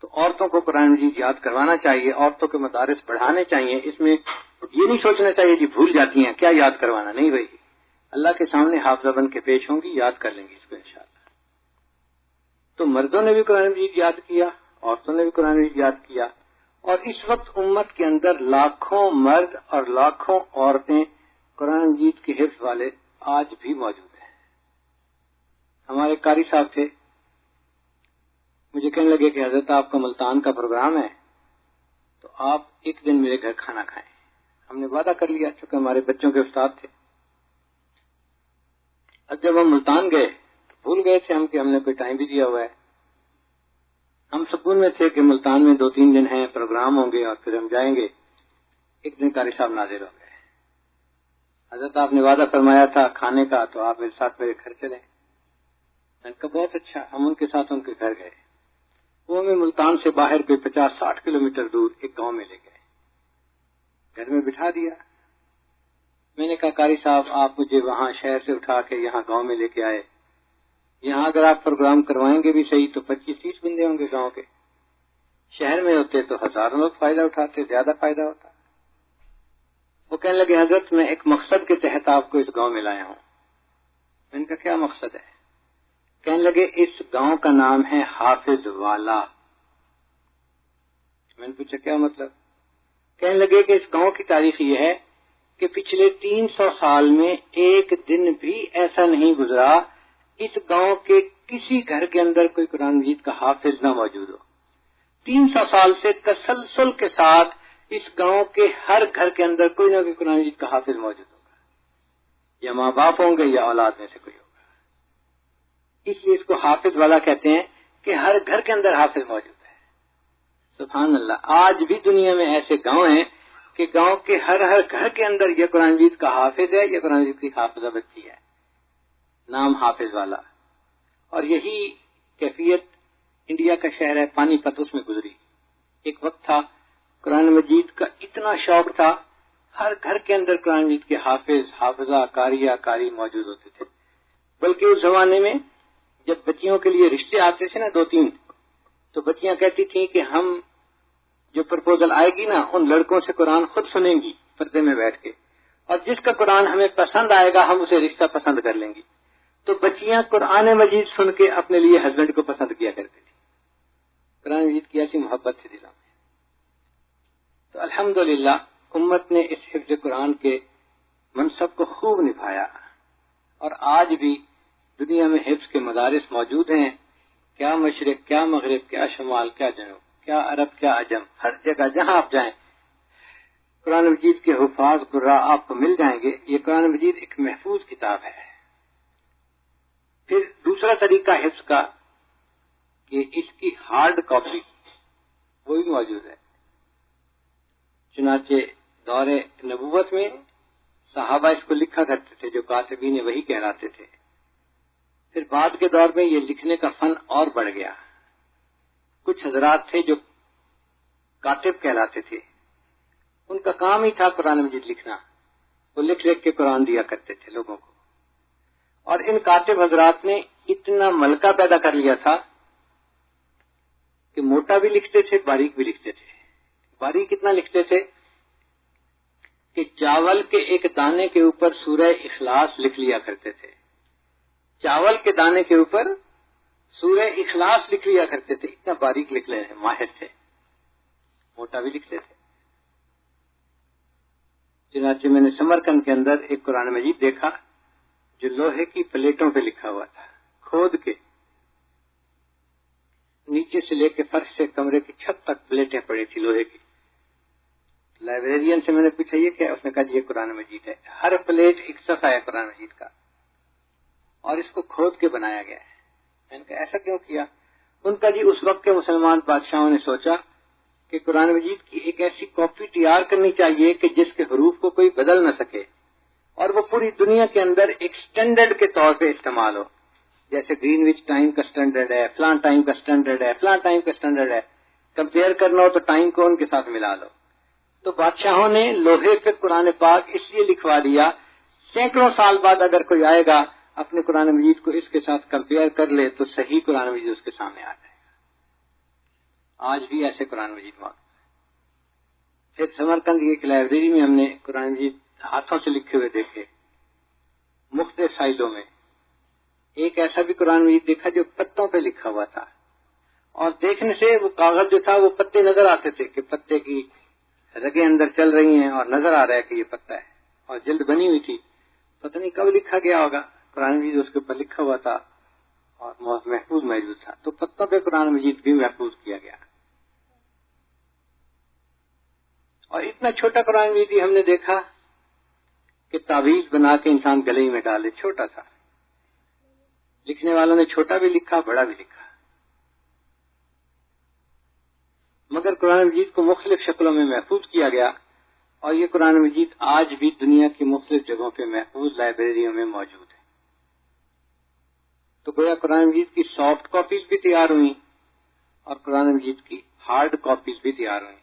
تو عورتوں کو قرآن مجید یاد کروانا چاہیے، عورتوں کے مدارس بڑھانے چاہیے. اس میں یہ نہیں سوچنا چاہیے کہ بھول جاتی ہیں، کیا یاد کروانا، نہیں بھائی، اللہ کے سامنے حافظہ بن کے پیش ہوں گی، یاد کر لیں گی اس کو انشاءاللہ. تو مردوں نے بھی قرآن مجید یاد کیا، عورتوں نے بھی قرآن مجید یاد کیا، اور اس وقت امت کے اندر لاکھوں مرد اور لاکھوں عورتیں قرآن مجید کے حفظ والے آج بھی موجود ہیں. ہمارے قاری صاحب تھے، مجھے کہنے لگے کہ حضرت آپ کا ملتان کا پروگرام ہے تو آپ ایک دن میرے گھر کھانا کھائیں. ہم نے وعدہ کر لیا، چونکہ ہمارے بچوں کے استاد تھے. اب جب ہم ملتان گئے تو بھول گئے تھے ہم کہ ہم نے کوئی ٹائم بھی دیا ہوا ہے. ہم سکون میں تھے کہ ملتان میں 2-3 دن ہیں، پروگرام ہوں گے اور پھر ہم جائیں گے. ایک دن قاری صاحب ناظر ہو گئے. حضرت آپ نے وعدہ فرمایا تھا کھانے کا، تو آپ میرے ساتھ میرے گھر چلیں. میں نے کہا بہت اچھا. ہم ان کے ساتھ ان کے گھر گئے. وہ ہمیں ملتان سے باہر کوئی 50-60 کلومیٹر دور ایک گاؤں میں لے گئے. گھر میں بٹھا دیا. میں نے کہا قاری صاحب آپ مجھے وہاں شہر سے اٹھا کے یہاں گاؤں میں لے کے آئے. یہاں اگر آپ پروگرام کروائیں گے بھی صحیح تو 25-30 بندے ہوں گے گاؤں کے. شہر میں ہوتے تو ہزاروں لوگ فائدہ اٹھاتے، زیادہ فائدہ ہوتا. وہ کہنے لگے حضرت میں ایک مقصد کے تحت آپ کو اس گاؤں میں لایا ہوں. میں نے کہا کیا مقصد ہے؟ کہنے لگے اس گاؤں کا نام ہے حافظ والا. میں نے پوچھا کیا مطلب؟ کہنے لگے کہ اس گاؤں کی تاریخ یہ ہے کہ پچھلے 300 سال میں ایک دن بھی ایسا نہیں گزرا اس گاؤں کے کسی گھر کے اندر کوئی قرآن مجید کا حافظ نہ موجود ہو. 300 سال سے تسلسل کے ساتھ اس گاؤں کے ہر گھر کے اندر کوئی نہ کوئی قرآن مجید کا حافظ موجود ہوگا، یا ماں باپ ہوں گے یا اولاد میں سے کوئی ہوگا. اس لیے اس کو حافظ والا کہتے ہیں کہ ہر گھر کے اندر حافظ موجود ہے. سبحان اللہ. آج بھی دنیا میں ایسے گاؤں ہیں کہ گاؤں کے ہر گھر کے اندر یہ قرآن مجید کا حافظ ہے، یہ قرآن مجید کی حافظہ بچی ہے، نام حافظ والا. اور یہی کیفیت انڈیا کا شہر ہے پانی پت، اس میں گزری. ایک وقت تھا قرآن مجید کا اتنا شوق تھا، ہر گھر کے اندر قرآن مجید کے حافظ، حافظہ، قاریہ، قاری موجود ہوتے تھے. بلکہ اس زمانے میں جب بچیوں کے لیے رشتے آتے تھے نا 2-3، تو بچیاں کہتی تھیں کہ ہم جو پرپوزل آئے گی نا ان لڑکوں سے قرآن خود سنیں گی پردے میں بیٹھ کے، اور جس کا قرآن ہمیں پسند آئے گا ہم اسے رشتہ پسند کر لیں گی. تو بچیاں قرآن مجید سن کے اپنے لیے ہسبینڈ کو پسند کیا کرتی تھی. قرآن مجید کی ایسی محبت تھی دلوں میں. تو الحمدللہ امت نے اس حفظ قرآن کے منصب کو خوب نبھایا، اور آج بھی دنیا میں حفظ کے مدارس موجود ہیں. کیا مشرق، کیا مغرب، کیا شمال، کیا جنوب، کیا عرب، کیا عجم، ہر جگہ جہاں آپ جائیں قرآن مجید کے حفاظ قراء آپ کو مل جائیں گے. یہ قرآن مجید ایک محفوظ کتاب ہے. پھر دوسرا طریقہ حفظ کا کہ اس کی ہارڈ کاپی وہ بھی موجود ہے. چنانچہ دور نبوت میں صحابہ اس کو لکھا کرتے تھے جو کاتبین وحی کہلاتے تھے. پھر بعد کے دور میں یہ لکھنے کا فن اور بڑھ گیا. کچھ حضرات تھے جو کاتب کہلاتے تھے، ان کا کام ہی تھا قرآن مجید لکھنا. وہ لکھ لکھ کے قرآن دیا کرتے تھے لوگوں کو. اور ان کاتب حضرات نے اتنا ملکہ پیدا کر لیا تھا کہ موٹا بھی لکھتے تھے، باریک بھی لکھتے تھے. باریک کتنا لکھتے تھے کہ چاول کے ایک دانے کے اوپر سورہ اخلاص لکھ لیا کرتے تھے. چاول کے دانے کے اوپر سورہ اخلاص لکھ لیا کرتے تھے. اتنا باریک لکھ لے ماہر تھے. موٹا بھی لکھتے تھے. چنانچہ میں نے سمرقند کے اندر ایک قرآن مجید دیکھا جو لوہے کی پلیٹوں پہ لکھا ہوا تھا، کھود کے نیچے سے لے کے فرش سے کمرے کی چھت تک پلیٹیں پڑی تھی لوہے کی. لائبریرین سے میں نے پوچھا یہ کیا؟ اس نے کہا جی یہ قرآن مجید ہے، ہر پلیٹ ایک صفحہ ہے قرآن مجید کا، اور اس کو کھود کے بنایا گیا ہے. میں نے کہا ایسا کیوں کیا؟ ان کا جی اس وقت کے مسلمان بادشاہوں نے سوچا کہ قرآن مجید کی ایک ایسی کاپی تیار کرنی چاہیے کہ جس کے حروف کو کوئی بدل نہ سکے اور وہ پوری دنیا کے اندر ایک سٹینڈرڈ کے طور پہ استعمال ہو. جیسے گرین وچ ٹائم کا سٹینڈرڈ ہے، فلان ٹائم کا سٹینڈرڈ ہے، فلان ٹائم کا سٹینڈرڈ ہے، کمپیئر کرنا ہو تو ٹائم کو ان کے ساتھ ملا لو. تو بادشاہوں نے لوہے پہ قرآن پاک اس لیے لکھوا دیا سینکڑوں سال بعد اگر کوئی آئے گا اپنے قرآن مجید کو اس کے ساتھ کمپیئر کر لے تو صحیح قرآن مجید اس کے سامنے آ جائے گا. آج بھی ایسے قرآن مجید موجود ہے. پھر سمرقند کی ایک لائبریری میں ہم نے قرآن مجید ہاتھوں سے لکھے ہوئے دیکھے مختلف سائزوں میں. ایک ایسا بھی قرآن مجید دیکھا جو پتوں پہ لکھا ہوا تھا، اور دیکھنے سے وہ کاغذ جو تھا وہ پتے نظر آتے تھے کہ پتے کی رگیں اندر چل رہی ہیں اور نظر آ رہا ہے کہ یہ پتا ہے، اور جلد بنی ہوئی تھی. پتہ نہیں کب لکھا گیا ہوگا، قرآن مجید اس کے اوپر لکھا ہوا تھا اور محفوظ موجود تھا. تو پتوں پہ قرآن مجید بھی محفوظ کیا گیا. اور اتنا چھوٹا قرآن مجید ہم نے دیکھا کہ تعویذ بنا کے انسان گلے میں ڈالے، چھوٹا سا. لکھنے والوں نے چھوٹا بھی لکھا بڑا بھی لکھا، مگر قرآن مجید کو مختلف شکلوں میں محفوظ کیا گیا، اور یہ قرآن مجید آج بھی دنیا کی مختلف جگہوں پہ محفوظ لائبریریوں میں موجود ہے. تو گویا قرآن مجید کی سافٹ کاپیز بھی تیار ہوئی اور قرآن مجید کی ہارڈ کاپیز بھی تیار ہوئی.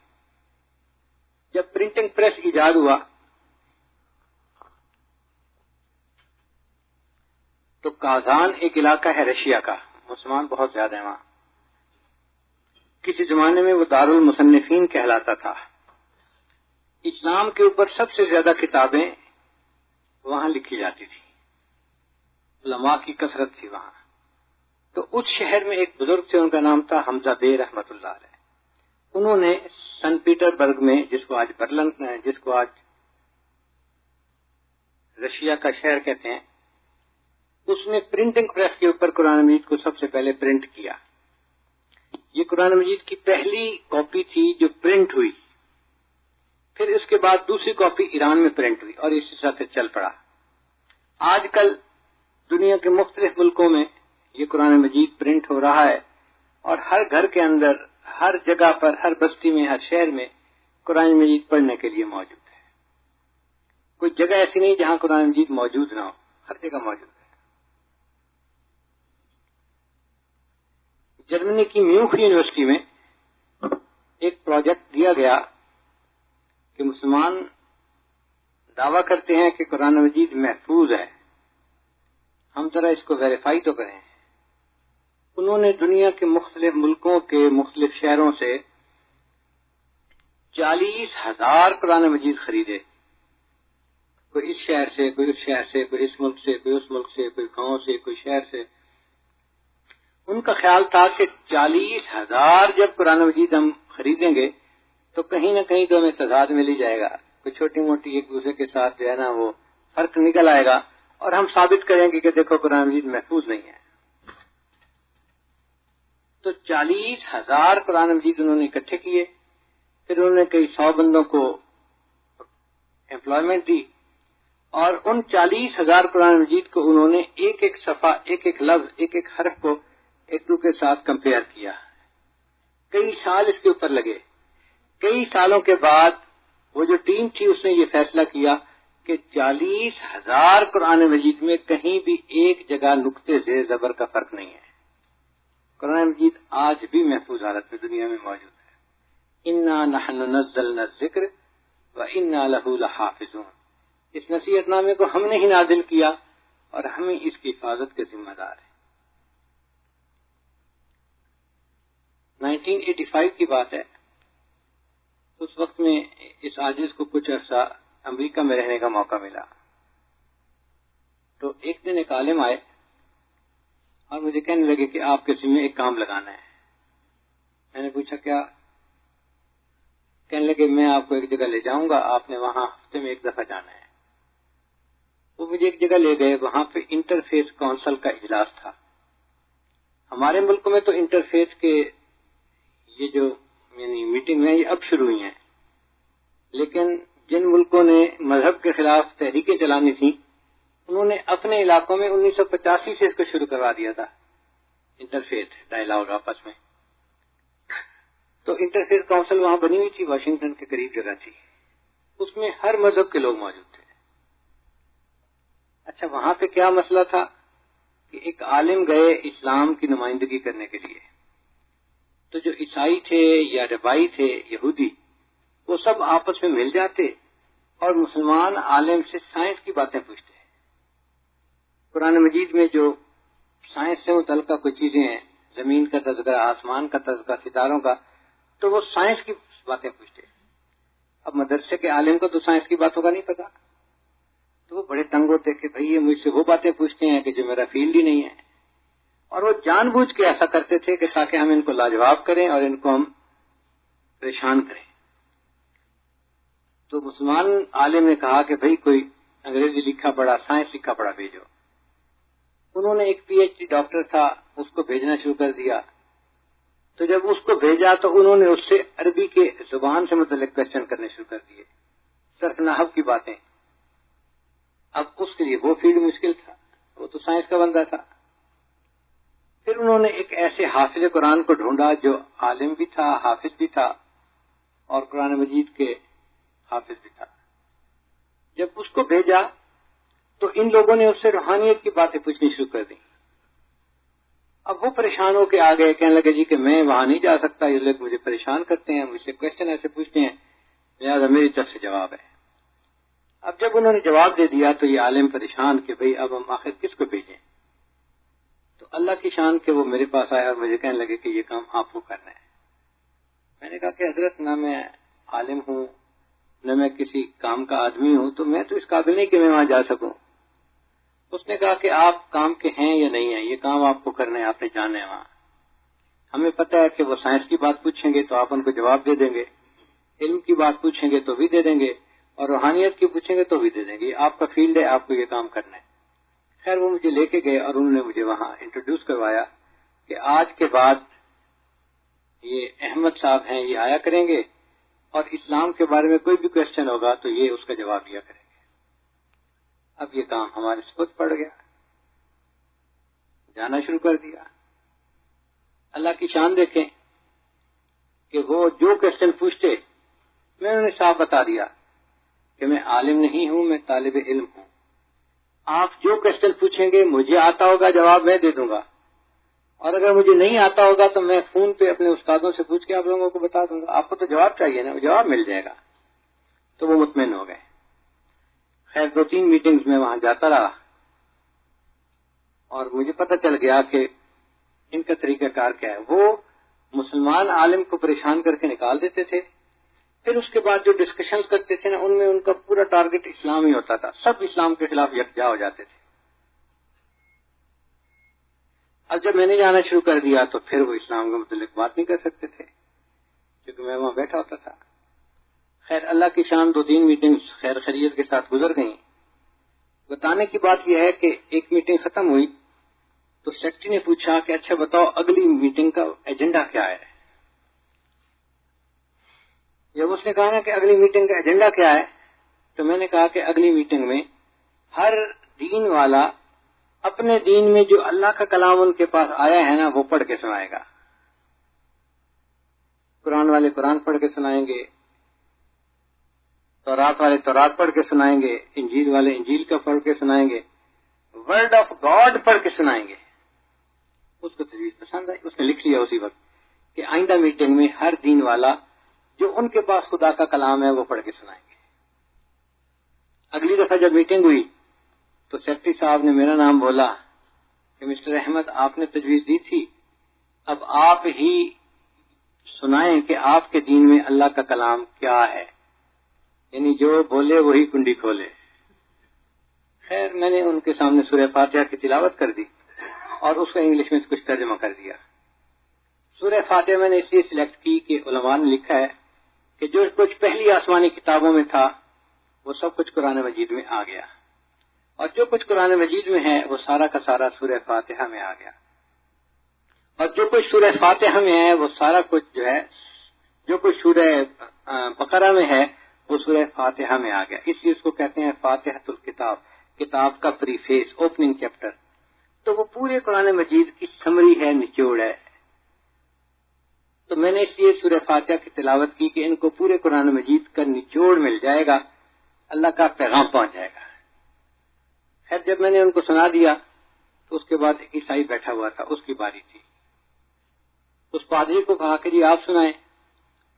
جب پرنٹنگ پریس ایجاد ہوا تو کازان ایک علاقہ ہے رشیا کا، مسلمان بہت زیادہ ہیں وہاں. کسی زمانے میں وہ دارالمصنفین کہلاتا تھا. اسلام کے اوپر سب سے زیادہ کتابیں وہاں لکھی جاتی تھی، علماء کی کثرت تھی وہاں. تو اس شہر میں ایک بزرگ تھے، ان کا نام تھا حمزہ بے رحمت اللہ علیہ. انہوں نے سن پیٹر برگ میں، جس کو آج برلن، جس کو آج رشیا کا شہر کہتے ہیں، اس نے پرنٹنگ پریس کے اوپر قرآن مجید کو سب سے پہلے پرنٹ کیا. یہ قرآن مجید کی پہلی کاپی تھی جو پرنٹ ہوئی. پھر اس کے بعد دوسری کاپی ایران میں پرنٹ ہوئی اور اسی طرح سے چل پڑا. آج کل دنیا کے مختلف ملکوں میں یہ قرآن مجید پرنٹ ہو رہا ہے، اور ہر گھر کے اندر، ہر جگہ پر، ہر بستی میں، ہر شہر میں قرآن مجید پڑھنے کے لیے موجود ہے. کوئی جگہ ایسی نہیں جہاں قرآن مجید موجود نہ ہو، ہر جگہ موجود ہے. جرمنی کی میونخ یونیورسٹی میں ایک پروجیکٹ دیا گیا کہ مسلمان دعویٰ کرتے ہیں کہ قرآن مجید محفوظ ہے، ہم ذرا اس کو ویریفائی تو کریں. انہوں نے دنیا کے مختلف ملکوں کے مختلف شہروں سے 40,000 قرآن مجید خریدے. کوئی اس شہر سے، کوئی اس شہر سے، کوئی اس ملک سے، کوئی اس ملک سے، کوئی گاؤں سے، کوئی شہر سے. ان کا خیال تھا کہ 40,000 جب قرآن مجید ہم خریدیں گے تو کہیں نہ کہیں تو ہمیں تضاد مل ہی جائے گا، کوئی چھوٹی موٹی ایک دوسرے کے ساتھ جو ہے نا وہ فرق نکل آئے گا، اور ہم ثابت کریں گے کہ دیکھو قرآن مجید محفوظ نہیں ہے. تو 40,000 قرآن مجید انہوں نے اکٹھے کیے. پھر انہوں نے کئی 100 بندوں کو امپلائمنٹ دی، اور ان 40,000 قرآن مجید کو انہوں نے ایک ایک صفحہ، ایک ایک لفظ، ایک ایک حرف کو ایک دوسرے کے ساتھ کمپیئر کیا. کئی سال اس کے اوپر لگے. کئی سالوں کے بعد وہ جو ٹیم تھی اس نے یہ فیصلہ کیا کہ 40,000 قرآن مجید میں کہیں بھی ایک جگہ نقطے زیر زبر کا فرق نہیں ہے. قرآن مجید آج بھی محفوظ حالت میں دنیا میں موجود ہے. انا نحن نزلنا الذکر وانا لہ لحافظون. اس نصیحت نامے کو ہم نے ہی نازل کیا اور ہم ہی اس کی حفاظت کے ذمہ دار ہیں. 1985 کی بات ہے. اس وقت میں اس عاجز کو کچھ عرصہ امریکہ میں رہنے کا موقع ملا. تو ایک دن ایک عالم آئے اور مجھے کہنے لگے کہ آپ کے ذمہ ایک کام لگانا ہے. میں نے پوچھا کیا؟ کہنے لگے میں آپ کو ایک جگہ لے جاؤں گا، آپ نے وہاں ہفتے میں ایک دفعہ جانا ہے۔ وہ مجھے ایک جگہ لے گئے، وہاں پہ انٹرفیس کونسل کا اجلاس تھا۔ ہمارے ملک میں تو انٹرفیس کے یہ جو یعنی میٹنگ ہیں یہ اب شروع ہوئی ہیں، لیکن جن ملکوں نے مذہب کے خلاف تحریکیں چلانی تھیں انہوں نے اپنے علاقوں میں 1985 سے اس کو شروع کروا دیا تھا، انٹرفیس ڈائلاگ آپس میں۔ تو انٹرفیس کونسل وہاں بنی ہوئی تھی، واشنگٹن کے قریب جگہ تھی، اس میں ہر مذہب کے لوگ موجود تھے۔ اچھا، وہاں پہ کیا مسئلہ تھا کہ ایک عالم گئے اسلام کی نمائندگی کرنے کے لیے، تو جو عیسائی تھے یا ربائی تھے یہودی وہ سب آپس میں مل جاتے اور مسلمان عالم سے سائنس کی باتیں پوچھتے۔ قرآن مجید میں جو سائنس سے متعلقہ کوئی چیزیں ہیں، زمین کا تذکرہ، آسمان کا تذکرہ، ستاروں کا، تو وہ سائنس کی باتیں پوچھتے۔ اب مدرسے کے عالم کو تو سائنس کی باتوں کا نہیں پتا، تو وہ بڑے تنگ ہوتے کہ بھئی یہ مجھ سے وہ باتیں پوچھتے ہیں کہ جو میرا فیلڈ ہی نہیں ہے، اور وہ جان بوجھ کے ایسا کرتے تھے کہ تاکہ ہم ان کو لاجواب کریں اور ان کو ہم پریشان کریں۔ تو مسلمان عالم نے کہا کہ بھئی کوئی انگریزی لکھا پڑھا، سائنس لکھا پڑھا بھیجو۔ انہوں نے ایک پی ایچ ڈی ڈاکٹر تھا، اس کو بھیجنا شروع کر دیا۔ تو جب اس کو بھیجا تو انہوں نے اس سے عربی کے زبان سے متعلق کوشچن کرنے شروع کر دیے، صرف نحو کی باتیں۔ اب اس کے لیے وہ فیلڈ مشکل تھا، وہ تو سائنس کا بندہ تھا۔ پھر انہوں نے ایک ایسے حافظ قرآن کو ڈھونڈا جو عالم بھی تھا، حافظ بھی تھا اور قرآن مجید کے حافظ بھی تھا۔ جب اس کو بھیجا تو ان لوگوں نے اس سے روحانیت کی باتیں پوچھنی شروع کر دی۔ اب وہ پریشان ہو کے آ گئے، کہنے لگے جی کہ میں وہاں نہیں جا سکتا، یہ لوگ مجھے پریشان کرتے ہیں، مجھ سے کوشچن ایسے پوچھتے ہیں، لہٰذا میری طرف سے جواب ہے۔ اب جب انہوں نے جواب دے دیا تو یہ عالم پریشان کہ بھئی اب ہم آخر کس کو بھیجیں؟ تو اللہ کی شان کہ وہ میرے پاس آیا اور مجھے کہنے لگے کہ یہ کام آپ کو کرنا ہے۔ میں نے کہا کہ حضرت نہ میں عالم ہوں نہ میں کسی کام کا آدمی ہوں، تو میں تو اس قابل نہیں کہ میں وہاں جا سکوں۔ اس نے کہا کہ آپ کام کے ہیں یا نہیں ہیں، یہ کام آپ کو کرنا ہے، آپ نے جانا ہے وہاں۔ ہمیں پتہ ہے کہ وہ سائنس کی بات پوچھیں گے تو آپ ان کو جواب دے دیں گے، علم کی بات پوچھیں گے تو بھی دے دیں گے، اور روحانیت کی پوچھیں گے تو بھی دے دیں گے۔ یہ آپ کا فیلڈ ہے، آپ کو یہ کام کرنا ہے۔ خیر وہ مجھے لے کے گئے اور انہوں نے مجھے وہاں انٹروڈیوس کروایا کہ آج کے بعد یہ احمد صاحب ہیں، یہ آیا کریں گے اور اسلام کے بارے میں کوئی بھی کوشچن ہوگا تو یہ اس کا جواب دیا کریں گے۔ اب یہ کام ہمارے سپرد پڑ گیا، جانا شروع کر دیا۔ اللہ کی شان دیکھیں کہ وہ جو کوشچن پوچھتے میں انہیں صاف بتا دیا کہ میں عالم نہیں ہوں، میں طالب علم ہوں۔ آپ جو کوشچن پوچھیں گے مجھے آتا ہوگا جواب میں دے دوں گا، اور اگر مجھے نہیں آتا ہوگا تو میں فون پہ اپنے استادوں سے پوچھ کے آپ لوگوں کو بتا دوں گا۔ آپ کو تو جواب چاہیے نا، وہ جواب مل جائے گا۔ تو وہ مطمئن ہو گئے۔ خیر 2-3 میٹنگز میں وہاں جاتا رہا اور مجھے پتہ چل گیا کہ ان کا طریقہ کار کیا ہے۔ وہ مسلمان عالم کو پریشان کر کے نکال دیتے تھے، پھر اس کے بعد جو ڈسکشنز کرتے تھے نا ان میں ان کا پورا ٹارگٹ اسلام ہی ہوتا تھا، سب اسلام کے خلاف یکجا ہو جاتے تھے۔ اب جب میں نے جانا شروع کر دیا تو پھر وہ اسلام کے متعلق بات نہیں کر سکتے تھے کیونکہ میں وہاں بیٹھا ہوتا تھا۔ خیر اللہ کی شان 2-3 میٹنگز خیر خیریت کے ساتھ گزر گئیں۔ بتانے کی بات یہ ہے کہ ایک میٹنگ ختم ہوئی تو سیکرٹری نے پوچھا کہ اچھا بتاؤ اگلی میٹنگ کا ایجنڈا کیا ہے۔ جب اس نے کہا نا کہ اگلی میٹنگ کا ایجنڈا کیا ہے تو میں نے کہا کہ اگلی میٹنگ میں ہر دین والا اپنے دین میں جو اللہ کا کلام ان کے پاس آیا ہے نا وہ پڑھ کے سنائے گا۔ قرآن والے قرآن پڑھ کے سنائیں گے، تورات والے تورات پڑھ کے سنائیں گے، انجیل والے انجیل کا پڑھ کے سنائیں گے، ورڈ آف گاڈ پڑھ کے سنائیں گے۔ اس کو تجویز پسند آئی، اس نے لکھ لیا اسی وقت کہ آئندہ میٹنگ میں ہر دین والا جو ان کے پاس خدا کا کلام ہے وہ پڑھ کے سنائیں گے۔ اگلی دفعہ جب میٹنگ ہوئی تو سیکرٹری صاحب نے میرا نام بولا کہ مسٹر احمد آپ نے تجویز دی تھی، اب آپ ہی سنائیں کہ آپ کے دین میں اللہ کا کلام کیا ہے، یعنی جو بولے وہی کنڈی کھولے۔ خیر میں نے ان کے سامنے سورہ فاتحہ کی تلاوت کر دی اور اس کو انگلش میں کچھ ترجمہ کر دیا۔ سورہ فاتحہ میں نے اس لیے سلیکٹ کی کہ علماء نے لکھا ہے کہ جو کچھ پہلی آسمانی کتابوں میں تھا وہ سب کچھ قرآن مجید میں آ گیا، اور جو کچھ قرآن مجید میں ہے وہ سارا کا سارا سورہ فاتحہ میں آ گیا، اور جو کچھ سورہ فاتحہ میں ہے وہ سارا کچھ جو ہے، جو کچھ سورہ بقرہ میں ہے وہ سورہ فاتحہ میں آ گیا. اس لیے اس کو کہتے ہیں فاتحۃ الکتاب، کتاب کا پریفیس، اوپننگ چیپٹر. تو وہ پورے قرآن مجید کی سمری ہے، نچوڑ ہے. تو میں نے اس لیے سورہ فاتحہ کی تلاوت کی کہ ان کو پورے قرآن مجید کا نچوڑ مل جائے گا، اللہ کا پیغام پہنچ جائے گا. خیر جب میں نے ان کو سنا دیا تو اس کے بعد ایک عیسائی بیٹھا ہوا تھا، اس کی باری تھی. اس پادری کو کہا کہ جی آپ سنائیں.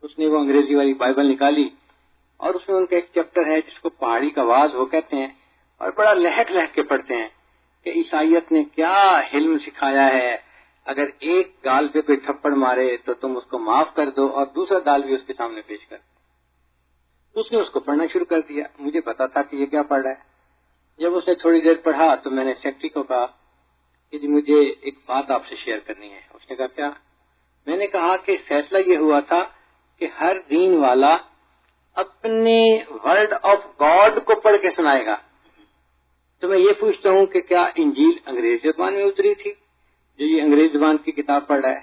اس نے وہ انگریزی والی بائبل نکالی اور اس میں ان کا ایک چیپٹر ہے جس کو پہاڑی کا واز وہ کہتے ہیں، اور بڑا لہک لہک کے پڑھتے ہیں کہ عیسائیت نے کیا حلم سکھایا ہے، اگر ایک گال پہ کوئی تھپڑ مارے تو تم اس کو معاف کر دو اور دوسرا گال بھی اس کے سامنے پیش کر. اس نے اس کو پڑھنا شروع کر دیا. مجھے پتا تھا کہ یہ کیا پڑھ رہا ہے. جب اس نے تھوڑی دیر پڑھا تو میں نے سیکرٹری کو کہا کہ جی مجھے ایک بات آپ سے شیئر کرنی ہے. اس نے کہا کیا؟ میں نے کہا کہ فیصلہ یہ ہوا تھا کہ ہر دین والا اپنے ورڈ آف گاڈ کو پڑھ کے سنائے گا. تو میں یہ پوچھتا ہوں کہ کیا انجیل انگریزی زبان میں اتری تھی جو یہ انگریزی زبان کی کتاب پڑھ رہا ہے؟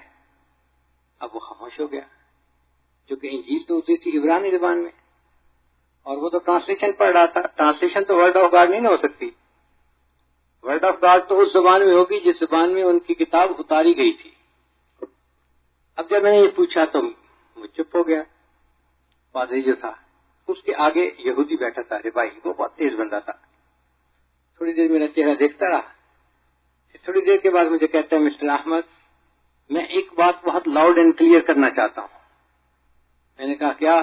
اب وہ خاموش ہو گیا، کیونکہ انجیل تو اتری تھی عبرانی زبان میں اور وہ تو ٹرانسلیشن پڑھ رہا تھا. ٹرانسلیشن تو ورڈ آف گاڈ نہیں نہ ہو سکتی. ورڈ آف گاڈ تو اس زبان میں ہوگی جس زبان میں ان کی کتاب اتاری گئی تھی. اب جب میں نے یہ پوچھا تو وہ چپ ہو گیا. پادری جو تھا اس کے آگے یہودی بیٹھا تھا، ربائی، وہ بہت تیز بندہ تھا. تھوڑی دیر میرا چہرہ دیکھتا رہا. تھوڑی دیر کے بعد مجھے کہتا ہے مسٹر احمد میں ایک بات بہت لاؤڈ اینڈ کلیئر کرنا چاہتا ہوں. میں نے کہا کیا؟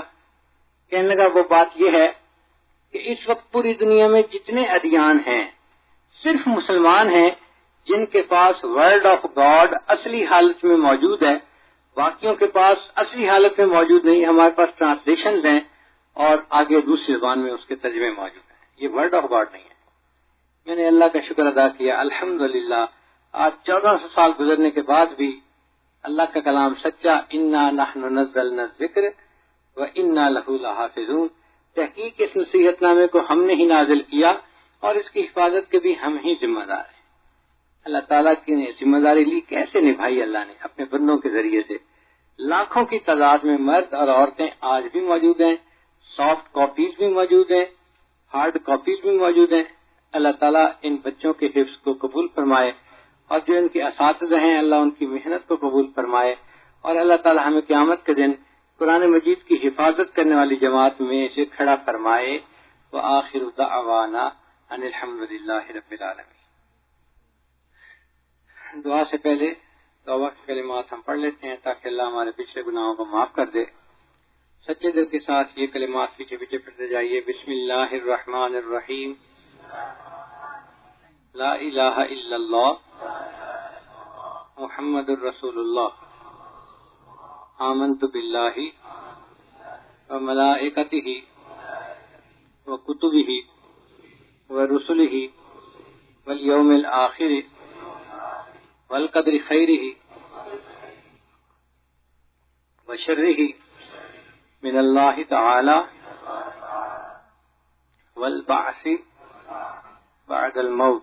کہنے لگا وہ بات یہ ہے کہ اس وقت پوری دنیا میں جتنے ادیان ہیں صرف مسلمان ہیں جن کے پاس ورڈ آف گاڈ اصلی حالت میں موجود ہے، باقیوں کے پاس اصلی حالت میں موجود نہیں. ہمارے پاس ٹرانسلیشنز ہیں اور آگے دوسری زبان میں اس کے ترجمے موجود ہیں. یہ ورڈ آف گاڈ نہیں ہے. میں نے اللہ کا شکر ادا کیا، الحمدللہ آج 1400 سال گزرنے کے بعد بھی اللہ کا کلام سچا، انا نحن نزلنا الذکر وانا لہ لحافظون. تحقیق اس نصیحت نامے کو ہم نے ہی نازل کیا اور اس کی حفاظت کے بھی ہم ہی ذمہ دار ہیں. اللہ تعالیٰ کی نے ذمہ داری لی، کیسے نبھائی اللہ نے اپنے بندوں کے ذریعے سے. لاکھوں کی تعداد میں مرد اور عورتیں آج بھی موجود ہیں، سافٹ کاپیز بھی موجود ہیں، ہارڈ کاپیز بھی موجود ہیں. اللہ تعالیٰ ان بچوں کے حفظ کو قبول فرمائے اور جو ان کے اساتذہ ہیں اللہ ان کی محنت کو قبول فرمائے، اور اللہ تعالیٰ ہمیں قیامت کے دن قرآن مجید کی حفاظت کرنے والی جماعت میں سے کھڑا فرمائے. وآخر دعوانا ان الحمدللہ رب العالمین. دعا سے پہلے توبہ کے کلمات ہم پڑھ لیتے ہیں تاکہ اللہ ہمارے پچھلے گناہوں کو معاف کر دے. سچے دل کے ساتھ یہ کلمات پیچھے پیچھے پڑھتے جائیے. بسم اللہ الرحمن الرحیم. لا الہ الا اللہ محمد الرسول اللہ. آمنت باللہ وملائکتہ وکتبہ ورسلہ والیوم الآخر والقدر خیرہ وشرہ من اللہ تعالی والبعث بعد الموت.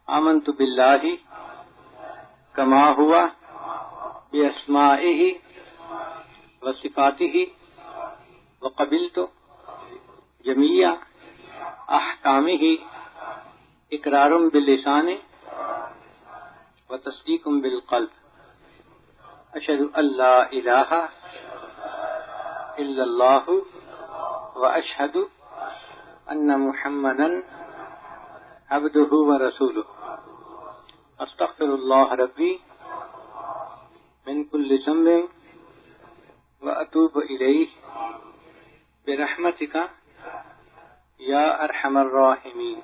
آمنت باللہ کما ہوا باسمائہ وصفاتہ وقبلت جمیع احکامہ اقرار باللسان وتصدیق بالقلب. اشہد ان لا الہ الا اللہ واشہد ان محمدا عبدہ ورسولہ. استغفر اللہ ربی من کل ذنب واتوب الیہ برحمتک یا ارحم الراحمین.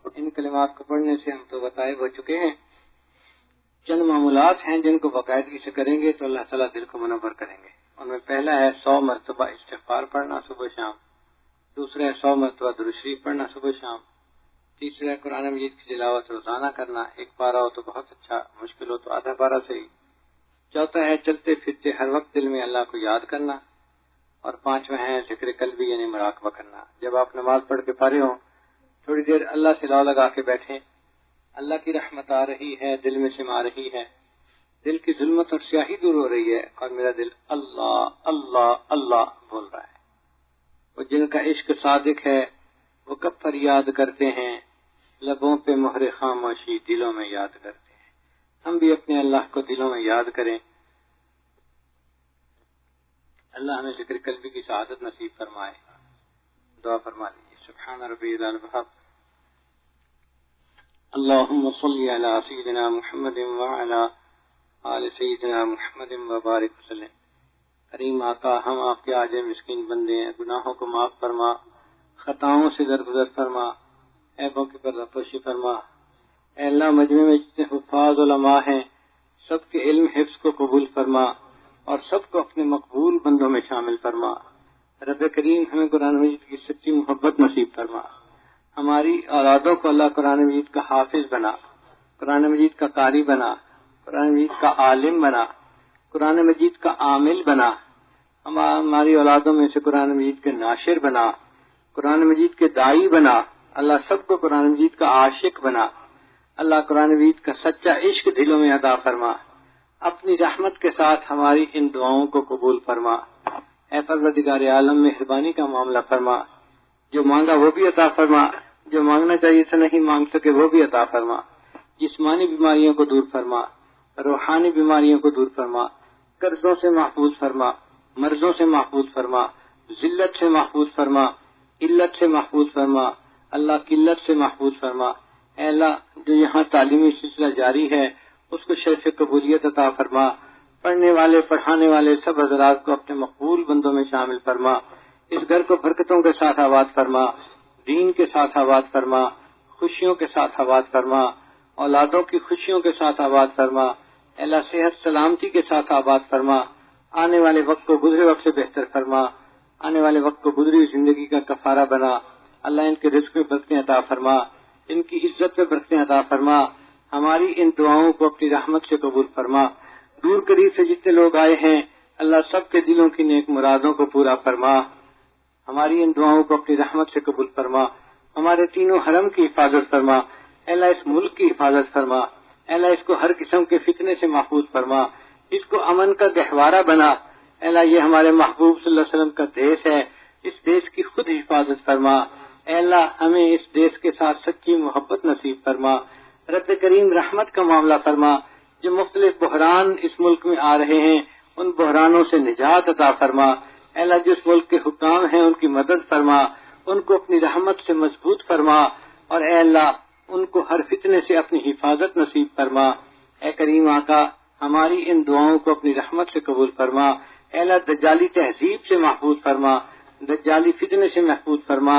ان کلمات کو پڑھنے سے ہم تو بتائے ہو چکے ہیں. چند معمولات ہیں جن کو باقاعدگی سے کریں گے تو اللہ تعالیٰ دل کو منور کریں گے. ان میں پہلا ہے 100 مرتبہ استغفار پڑھنا صبح شام. دوسرا ہے 100 مرتبہ درود شریف پڑھنا صبح شام. تیسرا ہے قرآن مجید کی تلاوت روزانہ کرنا. ایک پارہ ہو تو بہت اچھا، مشکل ہو تو آدھا پارہ صحیح. چوتھا ہے چلتے پھرتے ہر وقت دل میں اللہ کو یاد کرنا، اور پانچواں ہے ذکر قلبی یعنی مراقبہ کرنا۔ جب آپ نماز پڑھ کے فارغ ہوں تھوڑی دیر اللہ سے لا لگا کے بیٹھیں، اللہ کی رحمت آ رہی ہے، دل میں سما رہی ہے، دل کی ظلمت اور سیاہی دور ہو رہی ہے، اور میرا دل اللہ اللہ اللہ بول رہا ہے۔ وہ جن کا عشق صادق ہے وہ کب فریاد کرتے ہیں، لبوں پہ مہر خاموشی دلوں میں یاد کرتے ہیں۔ ہم بھی اپنے اللہ کو دلوں میں یاد کریں۔ اللہ ہمیں ذکر قلبی کی سعادت نصیب فرمائے۔ دعا فرما لیجیے۔ سبحان ربی العظیم، اللہم صلی علی سیدنا محمد وعلی آل سیدنا محمد وبارک وسلم۔ کریم آقا، ہم آپ کے عاجز مسکین بندے ہیں، گناہوں کو معاف فرما، خطاؤں سے درگزر فرما، عیبوں کی پردہ پوشی فرما۔ اے اللہ، مجمع میں جتنے حفاظ علماء ہیں سب کے علم حفظ کو قبول فرما، اور سب کو اپنے مقبول بندوں میں شامل فرما۔ رب کریم، ہمیں قرآن مجید کی سچی محبت نصیب فرما۔ ہماری اولادوں کو اللہ قرآن مجید کا حافظ بنا، قرآن مجید کا قاری بنا، قرآن مجید کا عالم بنا، قرآن مجید کا عامل بنا۔ ہماری اولادوں میں سے قرآن مجید کے ناشر بنا، قرآن مجید کے داعی بنا۔ اللہ سب کو قرآن مجید کا عاشق بنا۔ اللہ قرآن مجید کا سچا عشق دلوں میں عطا فرما۔ اپنی رحمت کے ساتھ ہماری ان دعاؤں کو قبول فرما۔ اے پروردگار عالم، مہربانی کا معاملہ فرما۔ جو مانگا وہ بھی عطا فرما، جو مانگنا چاہیے تھا نہیں مانگ سکے وہ بھی عطا فرما۔ جسمانی بیماریوں کو دور فرما، روحانی بیماریوں کو دور فرما، قرضوں سے محفوظ فرما، مرضوں سے محفوظ فرما، ذلت سے محفوظ فرما، علت سے محفوظ فرما، اللہ قلت سے محفوظ فرما۔ اے اللہ، جو یہاں تعلیمی سلسلہ جاری ہے اس کو شرف قبولیت عطا فرما۔ پڑھنے والے پڑھانے والے سب حضرات کو اپنے مقبول بندوں میں شامل فرما۔ اس گھر کو برکتوں کے ساتھ آباد فرما، دین کے ساتھ آباد فرما، خوشیوں کے ساتھ آباد فرما، اولادوں کی خوشیوں کے ساتھ آباد فرما۔ اے اللہ، صحت سلامتی کے ساتھ آباد فرما۔ آنے والے وقت کو گزرے وقت سے بہتر فرما، آنے والے وقت کو گزری زندگی کا کفارہ بنا۔ اللہ ان کے رزق میں برکتیں عطا فرما، ان کی عزت میں برکتیں عطا فرما۔ ہماری ان دعاؤں کو اپنی رحمت سے قبول فرما۔ دور قریب سے جتنے لوگ آئے ہیں اللہ سب کے دلوں کی نیک مرادوں کو پورا فرما۔ ہماری ان دعاؤں کو اپنی رحمت سے قبول فرما۔ ہمارے تینوں حرم کی حفاظت فرما۔ اے اللہ، اس ملک کی حفاظت فرما۔ اے اللہ، اس کو ہر قسم کے فتنے سے محفوظ فرما، اس کو امن کا گہوارہ بنا۔ اے اللہ، یہ ہمارے محبوب صلی اللہ علیہ وسلم کا دیش ہے، اس دیش کی خود حفاظت فرما۔ اے اللہ، ہمیں اس دیش کے ساتھ سچی محبت نصیب فرما۔ رب کریم، رحمت کا معاملہ فرما۔ جو مختلف بحران اس ملک میں آ رہے ہیں ان بحرانوں سے نجات عطا فرما۔ اے اللہ، جو اس ملک کے حکام ہیں ان کی مدد فرما، ان کو اپنی رحمت سے مضبوط فرما، اور اے اللہ ان کو ہر فتنے سے اپنی حفاظت نصیب فرما۔ اے کریم آقا، ہماری ان دعاؤں کو اپنی رحمت سے قبول فرما۔ اے اللہ، دجالی تہذیب سے محفوظ فرما، دجالی فتنے سے محفوظ فرما۔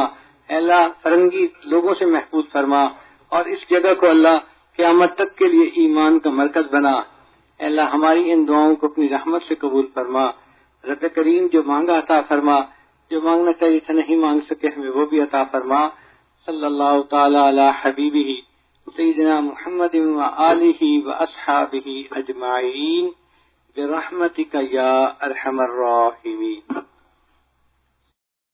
اے اللہ، فرنگی لوگوں سے محفوظ فرما، اور اس جگہ کو اللہ قیامت تک کے لیے ایمان کا مرکز بنا۔ اے اللہ، ہماری ان دعاؤں کو اپنی رحمت سے قبول فرما۔ رب کریم، جو مانگا عطا فرما، جو مانگنا چاہیے تھا نہیں مانگ سکے ہمیں وہ بھی عطا فرما۔ صلی اللہ تعالی علی حبیبہ سیدنا محمد وآلہ واصحابہ اجمعین برحمتک یا ارحم الراحمین۔